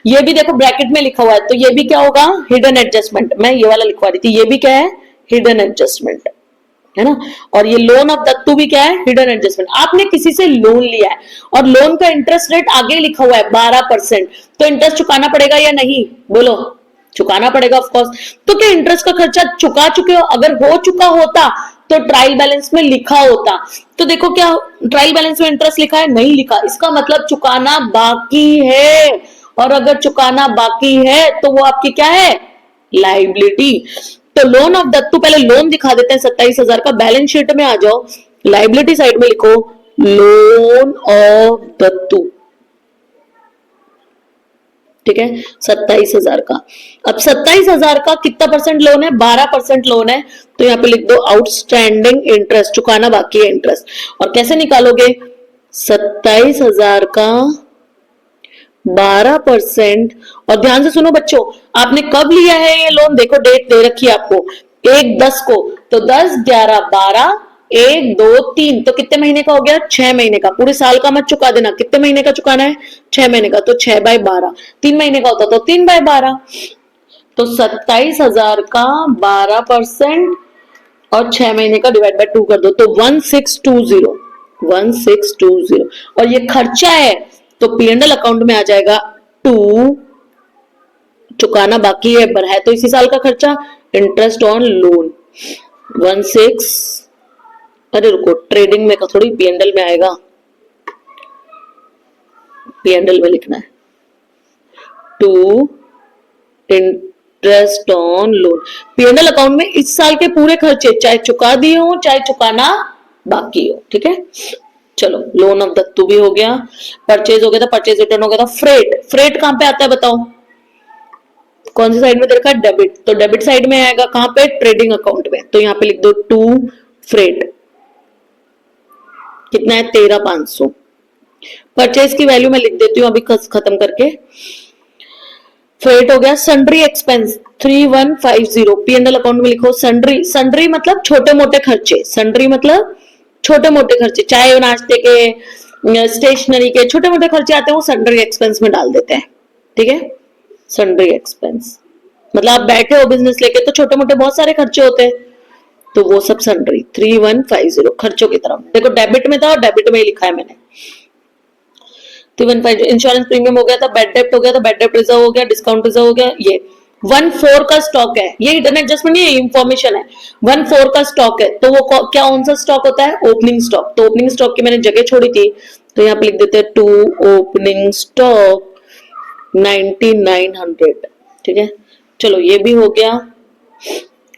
ये भी देखो ब्रैकेट में लिखा हुआ है, तो ये भी क्या होगा? Hidden adjustment. मैं ये वाला लिखवा रही थी, ये भी क्या है? हिडन एडजस्टमेंट है ना। और ये लोन ऑफ दत्तू भी क्या है? Hidden adjustment. आपने किसी से लोन लिया है और लोन का इंटरेस्ट रेट आगे लिखा हुआ है 12%, तो इंटरेस्ट चुकाना पड़ेगा या नहीं? बोलो, चुकाना पड़ेगा ऑफ कोर्स। तो क्या इंटरेस्ट का खर्चा चुका चुके हो? अगर हो चुका होता तो ट्रायल बैलेंस में लिखा होता। तो देखो क्या ट्रायल बैलेंस में इंटरेस्ट लिखा है? नहीं लिखा, इसका मतलब चुकाना बाकी है। और अगर चुकाना बाकी है तो वो आपकी क्या है? लायबिलिटी। तो लोन ऑफ दत्तू, पहले लोन दिखा देते हैं 27,000 का। बैलेंस शीट में आ जाओ, लाइबिलिटी साइड में लिखो लोन ऑफ दत्तू, ठीक है, 27,000 का। अब 27,000 का कितना परसेंट लोन है? 12% लोन है, तो यहाँ पे लिख दो आउटस्टैंडिंग इंटरेस्ट, चुकाना बाकी है इंटरेस्ट। और कैसे निकालोगे? 27,000 का 12%। और ध्यान से सुनो बच्चों, आपने कब लिया है ये लोन? देखो डेट दे रखी है आपको 1/10 को, तो 10, 11, 12, 1, 2, 3, तो कितने महीने का हो गया? 6 महीने का। पूरे साल का मत चुका देना, कितने महीने का चुकाना है? 6 महीने का, तो 6/12। 3 महीने का होता तो 3/12। तो 27,000 का 12% और 6 महीने का डिवाइड बाय 2 कर दो, तो 1620, 1620। और ये खर्चा है, तो P&L अकाउंट में आ जाएगा 2, चुकाना बाकी है पर है तो इसी साल का खर्चा, इंटरेस्ट ऑन लोन 16। अरे रुको, ट्रेडिंग में का थोड़ी P&L में आएगा, P&L में लिखना है 2 interest on loan. P&L account में इस साल के पूरे खर्चे चाहे चुका दिए हो चाहे चुकाना बाकी हो, ठीक है। चलो, लोन ऑफ दत्तू भी हो गया, परचेज हो गया था, परचेज रिटर्न हो गया था। फ्रेट, फ्रेट कहां पे आता है बताओ? कौन सी साइड में दे रखा है? डेबिट, तो डेबिट साइड में आएगा कहां पे? ट्रेडिंग अकाउंट में। तो यहां पे लिख दो 2 फ्रेट, कितना है? 13,500। परचेज की वैल्यू मैं लिख देती हूँ अभी खत्म करके। फ्रेट हो गया। सन्ड्री एक्सपेंस 3150, P&L अकाउंट में लिखो सन्ड्री। सन्ड्री मतलब छोटे मोटे खर्चे, सन्ड्री मतलब छोटे मोटे खर्चे, चाय नाश्ते के, स्टेशनरी के छोटे मोटे खर्चे आते हैं वो सन्ड्री एक्सपेंस में डाल देते हैं, ठीक है। सन्ड्री एक्सपेंस मतलब आप बैठे हो बिजनेस लेके तो छोटे मोटे बहुत सारे खर्चे होते हैं, तो वो सब सन्ड्री 3150 खर्चों की तरफ। देखो डेबिट में था और डेबिट में ही लिखा है मैंने 3150। इंश्योरेंस प्रीमियम हो गया था, बैड डेप्ट हो गया था, बैड डेप्ट रिजर्व हो गया, डिस्काउंट रिजर्व हो गया। ये 1/4 का स्टॉक है, ये हिडन एडजस्टमेंट नहीं है, इंफॉर्मेशन है। 1/4 का स्टॉक है, तो वो क्या कौन सा स्टॉक होता है? Opening stock. तो ओपनिंग स्टॉक की मैंने जगह छोड़ी थी, तो यहाँ पे लिख देते हैं 2 ओपनिंग स्टॉक 9900, ठीक है। चलो ये भी हो गया,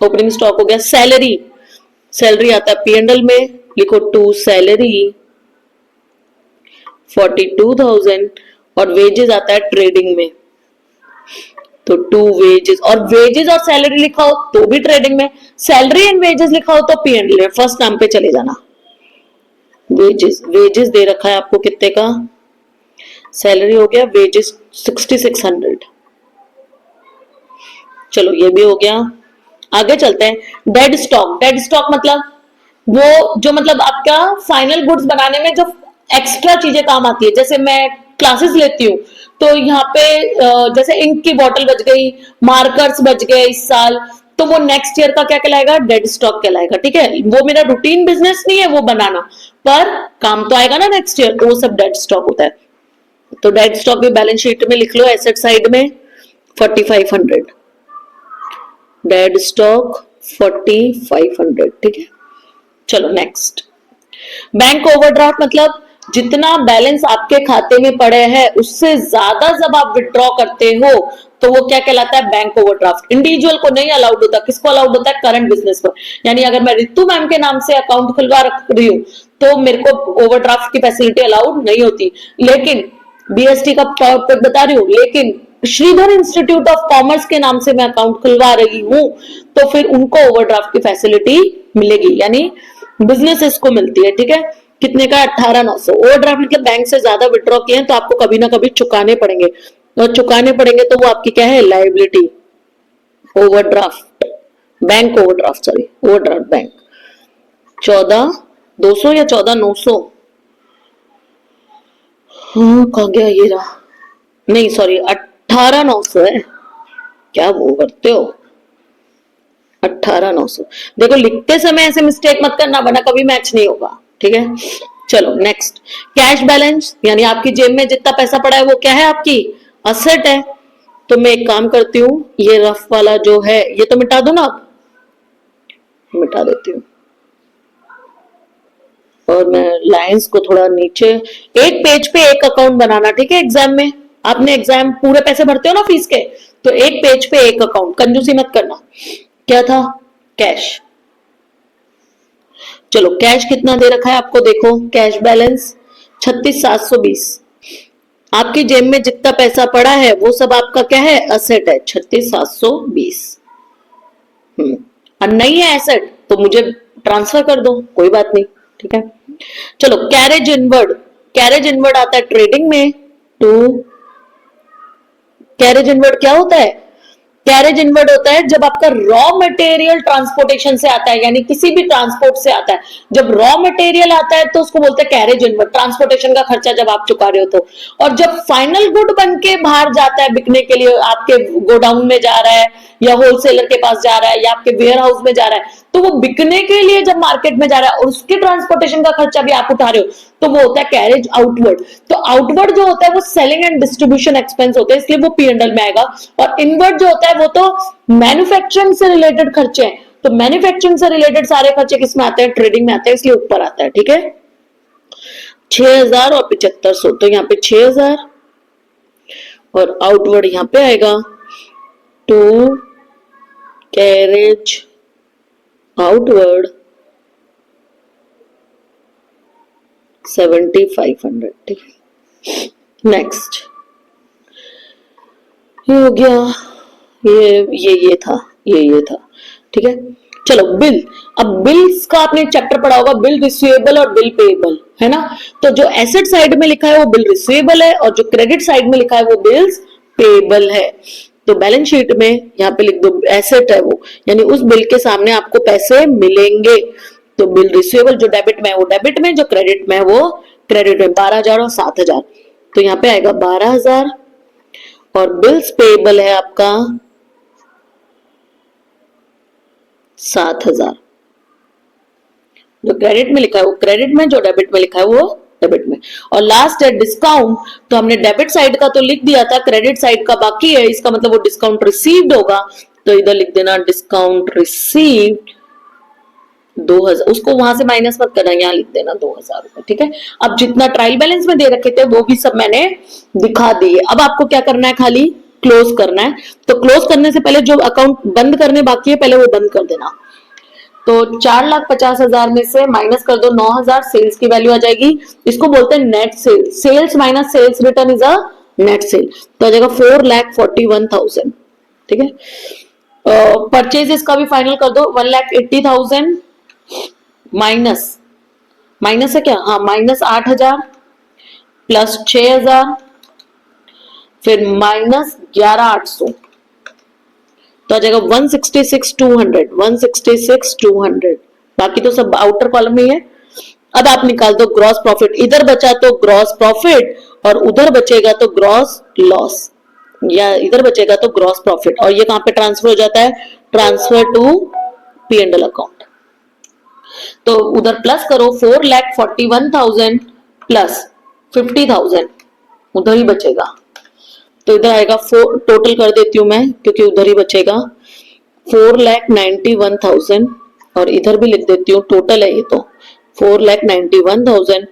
ओपनिंग स्टॉक हो गया। सैलरी, सैलरी आता है P&L में, लिखो 2 सैलरी 42,000। और वेजेस आता है ट्रेडिंग में, तो 2 वेजेस। और वेजेस और सैलरी लिखा हो तो भी ट्रेडिंग में, सैलरी एंड वेजेस लिखा हो तो P&L में। फर्स्ट नाम पे चले जाना। वेजेस, वेजेस दे रखा है आपको कितने का? सैलरी हो गया, वेजेस 6600। चलो ये भी हो गया, आगे चलते हैं। डेड स्टॉक, डेड स्टॉक मतलब वो जो मतलब आपका फाइनल गुड्स बनाने में जो एक्स्ट्रा चीजें काम आती है। जैसे मैं क्लासेस लेती हूँ तो यहाँ पे जैसे इंक की बोतल बच गई, मार्कर्स बच गए इस साल, तो वो नेक्स्ट ईयर का क्या कहलाएगा? डेड स्टॉक कहलाएगा, ठीक है। वो मेरा रूटीन बिजनेस नहीं है वो बनाना, पर काम तो आएगा ना नेक्स्ट ईयर, तो वो सब डेड स्टॉक होता है। तो डेड स्टॉक भी बैलेंस शीट में लिख लो, एसेट साइड में 4500, डेड स्टॉक 4500, ठीक है। चलो नेक्स्ट, बैंक ओवरड्राफ्ट मतलब जितना बैलेंस आपके खाते में पड़े हैं उससे ज्यादा जब आप विड्रॉ करते हो तो वो क्या कहलाता है? Bank overdraft. इंडिविजुअल को नहीं अलाउड होता, किसको अलाउड होता है? करंट बिजनेस को। यानी अगर मैं रितु मैम के नाम से अकाउंट खुलवा रख रही हूँ तो मेरे को ओवरड्राफ्ट की फैसिलिटी अलाउड नहीं होती, लेकिन BST का बता रही हूँ, लेकिन श्रीधर इंस्टीट्यूट ऑफ कॉमर्स के नाम से मैं अकाउंट खुलवा रही हूँ तो फिर उनको ओवरड्राफ्ट की फैसिलिटी मिलेगी, यानी बिजनेसेस को मिलती है, ठीक है। कितने का? 18,900। ओवरड्राफ्ट मतलब बैंक से ज्यादा विड्रॉ किए हैं तो आपको कभी ना कभी चुकाने पड़ेंगे, और चुकाने पड़ेंगे तो वो आपकी क्या है? Liability. Overdraft bank, overdraft sorry overdraft bank 14,200 या 14,900, हाँ कहा गया, ये रहा, नहीं सॉरी 18,900 है। क्या वो करते हो? 18,900। देखो लिखते समय ऐसे मिस्टेक मत करना वरना कभी मैच नहीं होगा, ठीक है। चलो नेक्स्ट, कैश बैलेंस यानी आपकी जेब में जितना पैसा पड़ा है वो क्या है? आपकी असेट है। तो मैं एक काम करती हूँ, ये रफ वाला जो है ये तो मिटा दो ना, आप मिटा देती हूँ और मैं लाइंस को थोड़ा नीचे, एक पेज पे एक अकाउंट बनाना, ठीक है। एग्जाम में आपने एग्जाम पूरे पैसे भरते हो ना फीस के, तो एक पेज पे एक अकाउंट, कंजूसी मत करना। क्या था? कैश। चलो कैश कितना दे रखा है आपको, देखो कैश बैलेंस 36,720। आपकी जेब में जितना पैसा पड़ा है वो सब आपका क्या है? असेट है, 36,720। और नहीं है एसेट तो मुझे ट्रांसफर कर दो, कोई बात नहीं, ठीक है। चलो कैरेज इनवर्ड, कैरेज इनवर्ड आता है ट्रेडिंग में टू। कैरेज इनवर्ड क्या होता है? कैरेज इनवर्ड होता है जब आपका रॉ मटेरियल ट्रांसपोर्टेशन से आता है, यानी किसी भी ट्रांसपोर्ट से आता है। जब रॉ मटेरियल आता है तो उसको बोलते हैं कैरेज इनवर्ड, ट्रांसपोर्टेशन का खर्चा जब आप चुका रहे हो तो। और जब फाइनल गुड बन के बाहर जाता है बिकने के लिए, आपके गोडाउन में जा रहा है या होलसेलर के पास जा रहा है या आपके वेयर हाउस में जा रहा है, तो वो बिकने के लिए जब मार्केट में जा रहा है और उसके ट्रांसपोर्टेशन का खर्चा भी आप उठा रहे हो, तो वो होता है कैरेज आउटवर्ड। तो आउटवर्ड जो होता है वो सेलिंग एंड डिस्ट्रीब्यूशन एक्सपेंस होते हैं, इसलिए वो P&L में आएगा। और इनवर्ड जो होता है वो तो मैन्युफैक्चरिंग से रिलेटेड खर्चे हैं, तो मैन्युफैक्चरिंग से रिलेटेड सारे खर्चे किसमें आते हैं? ट्रेडिंग में आते हैं, इसलिए ऊपर आता है, ठीक है। 6,000 और 7500, तो यहाँ पे 6,000 और आउटवर्ड यहाँ पे आएगा टू कैरेज आउटवर्ड 7,500, ठीक है। नेक्स्ट ये हो गया, ये था, ये था, ठीक है। चलो बिल, अब बिल्स का आपने चैप्टर पढ़ा होगा, बिल रिसीवेबल और बिल पेएबल, है ना। तो जो एसेट साइड में लिखा है वो बिल रिसीवेबल है और जो क्रेडिट साइड में लिखा है वो बिल्स पेएबल है। तो बैलेंस शीट में यहाँ पे लिख दो एसेट है वो, यानी उस बिल के सामने आपको पैसे मिलेंगे। तो बिल रिसीवेबल जो डेबिट में है वो डेबिट में, जो क्रेडिट में है वो क्रेडिट में। 12,000 और 7,000, तो यहाँ पे आएगा 12,000 और बिल्स पेएबल है आपका 7,000। जो क्रेडिट में लिखा है वो क्रेडिट में, जो डेबिट में लिखा है वो डेबिट में। और लास्ट है डिस्काउंट, तो हमने डेबिट साइड का तो लिख दिया था, क्रेडिट साइड का बाकी है, इसका मतलब वो डिस्काउंट रिसीव्ड होगा, तो इधर लिख देना डिस्काउंट रिसीव्ड 2,000। उसको वहां से माइनस मत करना, यहाँ लिख देना 2,000 रुपए, ठीक है। अब जितना ट्रायल बैलेंस में दे रखे थे वो भी सब मैंने दिखा दिए। अब आपको क्या करना है? खाली क्लोज करना है। तो क्लोज करने से पहले जो अकाउंट बंद करने बाकी है पहले वो बंद कर देना। तो 4,50,000 में से माइनस कर दो 9,000, सेल्स की वैल्यू आ जाएगी। इसको बोलते हैं net sale, sales minus sales return is a net sale, तो आ जाएगा 4,41,000, ठीक है। परचेजेस का भी फाइनल कर दो, 1,80,000 माइनस, माइनस है क्या? हाँ, माइनस 8,000 प्लस 6,000 फिर माइनस 11,800, तो आ जाएगा 166,200, 166,200। बाकी तो सब आउटर कॉलम में ही है। अब आप निकाल दो ग्रॉस प्रॉफिट, इधर बचा तो ग्रॉस प्रॉफिट और उधर बचेगा तो ग्रॉस लॉस, या इधर बचेगा तो ग्रॉस प्रॉफिट। और ये कहां पे ट्रांसफर हो जाता है? Transfer to P&L account. तो उधर प्लस करो 4,41,000 प्लस 50,000, उधर ही बचेगा, तो इधर आएगा टोटल कर देती हूं मैं क्योंकि उधर ही बचेगा 4,91,000 और इधर भी लिख देती हूँ टोटल है ये, तो 4,91,000।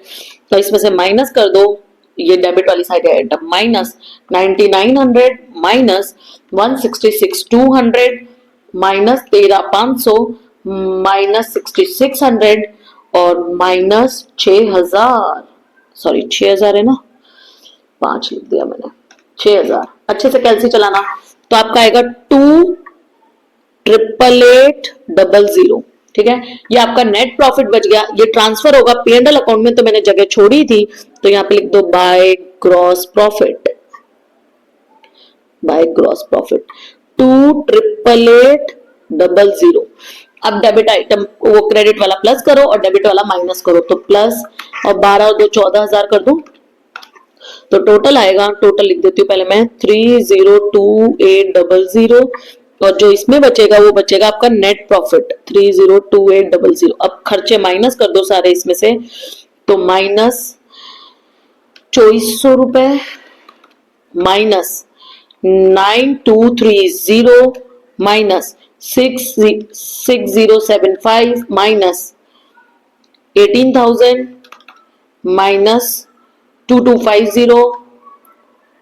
तो इसमें से माइनस कर दो, ये डेबिट वाली साइड है, माइनस 9,900 माइनस 166,200 माइनस 13,500 माइनस 6,600 और माइनस 6,000, सॉरी 6,000 है ना, 5 लिख दिया मैंने, 6,000। अच्छे से कैलसी चलाना, तो आपका आएगा 2,888,000, ठीक है। ये आपका नेट प्रॉफिट बच गया। ये ट्रांसफर होगा P&L अकाउंट में, तो मैंने जगह छोड़ी थी, तो यहाँ पे लिख दो by gross profit, by gross profit 2,888,000। अब डेबिट आइटम वो क्रेडिट वाला प्लस करो और डेबिट वाला माइनस करो, तो प्लस और 12 और 2 14,000 कर दो, तो टोटल आएगा, टोटल लिख देती हूँ पहले मैं 302800 और जो इसमें बचेगा वो बचेगा आपका नेट प्रॉफिट 302800। अब खर्चे माइनस कर दो सारे इसमें से, तो माइनस 2,400 रुपए minus 9,230 minus 6,075 minus 18,000 minus 2,250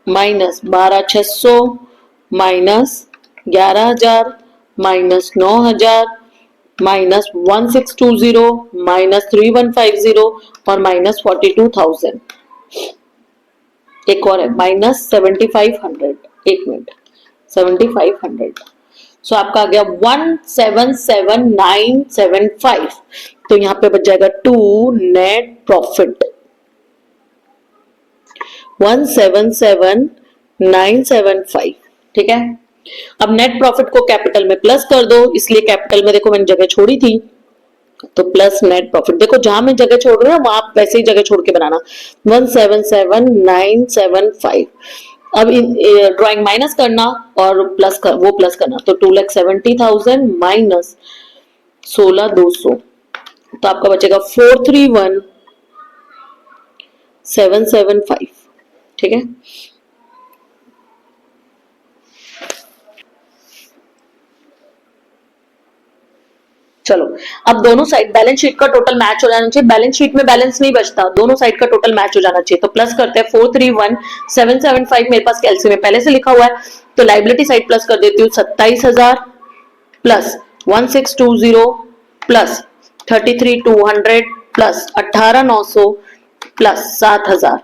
minus 12,600 minus 11,000 minus 9,000 minus 1620 minus 3150 और माइनस 42,000। एक और है माइनस 7500। एक मिनट, 7500। सो आपका आ गया 177975। तो यहां पे बच जाएगा 2 नेट प्रॉफिट 177975। ठीक है, अब नेट प्रॉफिट को कैपिटल में प्लस कर दो, इसलिए कैपिटल में देखो मैंने जगह छोड़ी थी तो प्लस नेट प्रॉफिट। देखो जहां मैं जगह छोड़ रही हूँ वहां वैसे ही जगह छोड़ के बनाना। 177975। अब ड्राइंग माइनस करना और प्लस कर, वो प्लस करना, तो 2,70,000 माइनस 16,200, तो आपका बचेगा 431,775। ठीक है, चलो अब दोनों साइड बैलेंस शीट का टोटल मैच हो जाना चाहिए। बैलेंस शीट में बैलेंस नहीं बचता, दोनों साइड का टोटल मैच हो जाना चाहिए। तो प्लस करते हैं 431,775 मेरे पास कैलसी में पहले से लिखा हुआ है, तो लाइबिलिटी साइड प्लस कर देती हूँ 27,000 प्लस 1620 प्लस 33,200 प्लस 18,900 प्लस 7,000।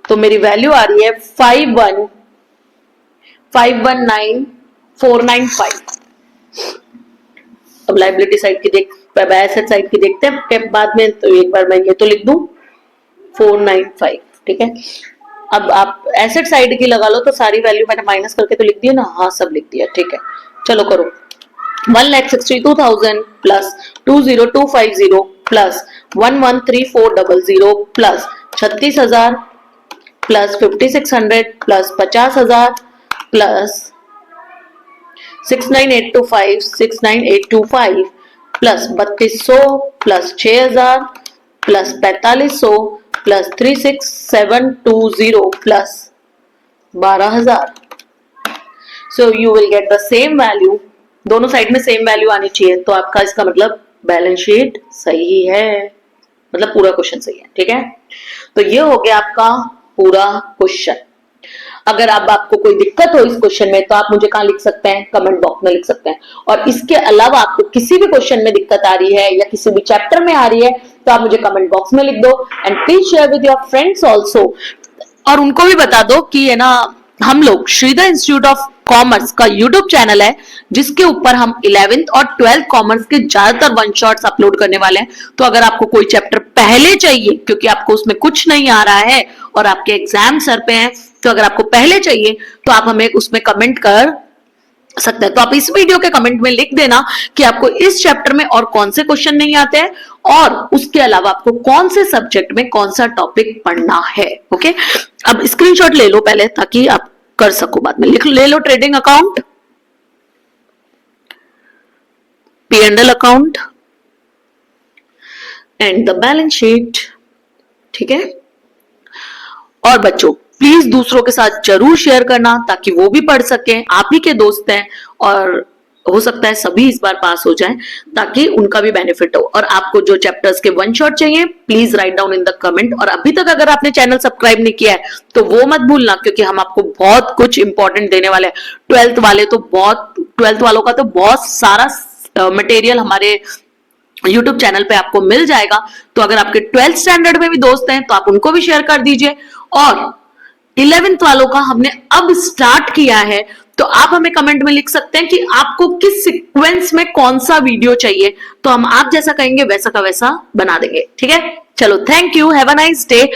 तो मेरी वैल्यू आ रही है 51,9,495। अब लाइबिलिटी साइड की देख, एसेट साइड की देखते हैं बाद में, तो एक बार मैं ये तो लिख दूं 495। ठीक है, अब आप एसेट साइड की लगा लो, तो सारी वैल्यू मैंने माइनस करके तो लिख दिया ना, हाँ सब लिख दिया। ठीक है, चलो करो 1,62,000 plus 20,250 plus 11,3400 plus 36,000 plus 5,600 plus 50,000 plus 69,825 69,825 plus 3,200 plus 6,000 plus 4,500 plus 36,720 plus 12,000। So you will get the same value, दोनों साइड में सेम वैल्यू आनी चाहिए। तो आपका इसका मतलब बैलेंस शीट सही है, मतलब पूरा क्वेश्चन सही है। ठीक है, तो ये हो गया आपका पूरा क्वेश्चन। अगर अब आपको कोई दिक्कत हो इस क्वेश्चन में, तो आप मुझे कहां लिख सकते हैं, कमेंट बॉक्स में लिख सकते हैं। और इसके अलावा आपको किसी भी क्वेश्चन में दिक्कत आ रही है या किसी भी चैप्टर में आ रही है, तो आप मुझे कमेंट बॉक्स में लिख दो। And please share with your friends also, और उनको भी बता दो कि है ना, हम लोग श्रीधर इंस्टीट्यूट ऑफ कॉमर्स का यूट्यूब चैनल है, जिसके ऊपर हम 11th और 12th कॉमर्स के ज्यादातर वन शॉट्स अपलोड करने वाले हैं। तो अगर आपको कोई चैप्टर पहले चाहिए, क्योंकि आपको उसमें कुछ नहीं आ रहा है और आपके एग्जाम सर पे हैं, तो अगर आपको पहले चाहिए तो आप हमें उसमें कमेंट कर सकते हैं। तो आप इस वीडियो के कमेंट में लिख देना कि आपको इस चैप्टर में और कौन से क्वेश्चन नहीं आते हैं, और उसके अलावा आपको कौन से सब्जेक्ट में कौन सा टॉपिक पढ़ना है। ओके, अब स्क्रीनशॉट ले लो पहले, ताकि आप कर सको बाद में। लिख ले लो trading account, P&L account and the balance sheet. ठीक है, और बच्चों प्लीज दूसरों के साथ जरूर शेयर करना, ताकि वो भी पढ़ सकें, आप ही के दोस्त हैं और हो सकता है सभी इस बार पास हो जाएं, ताकि उनका भी बेनिफिट हो। और आपको जो चैप्टर्स के वन शॉट चाहिए, please write down in the comment. और अभी तक अगर आपने चैनल सब्सक्राइब नहीं किया है तो वो मत भूलना, क्योंकि हम आपको बहुत कुछ इंपॉर्टेंट देने वाले हैं। 12th वालों का तो बहुत सारा मटेरियल हमारे YouTube चैनल पे आपको मिल जाएगा। तो अगर आपके 12th स्टैंडर्ड में भी दोस्त हैं तो आप उनको भी शेयर कर दीजिए। और 11th वालों का हमने अब स्टार्ट किया है, तो आप हमें कमेंट में लिख सकते हैं कि आपको किस सीक्वेंस में कौन सा वीडियो चाहिए, तो हम आप जैसा कहेंगे वैसा का वैसा बना देंगे। ठीक है, चलो thank you, have a nice day.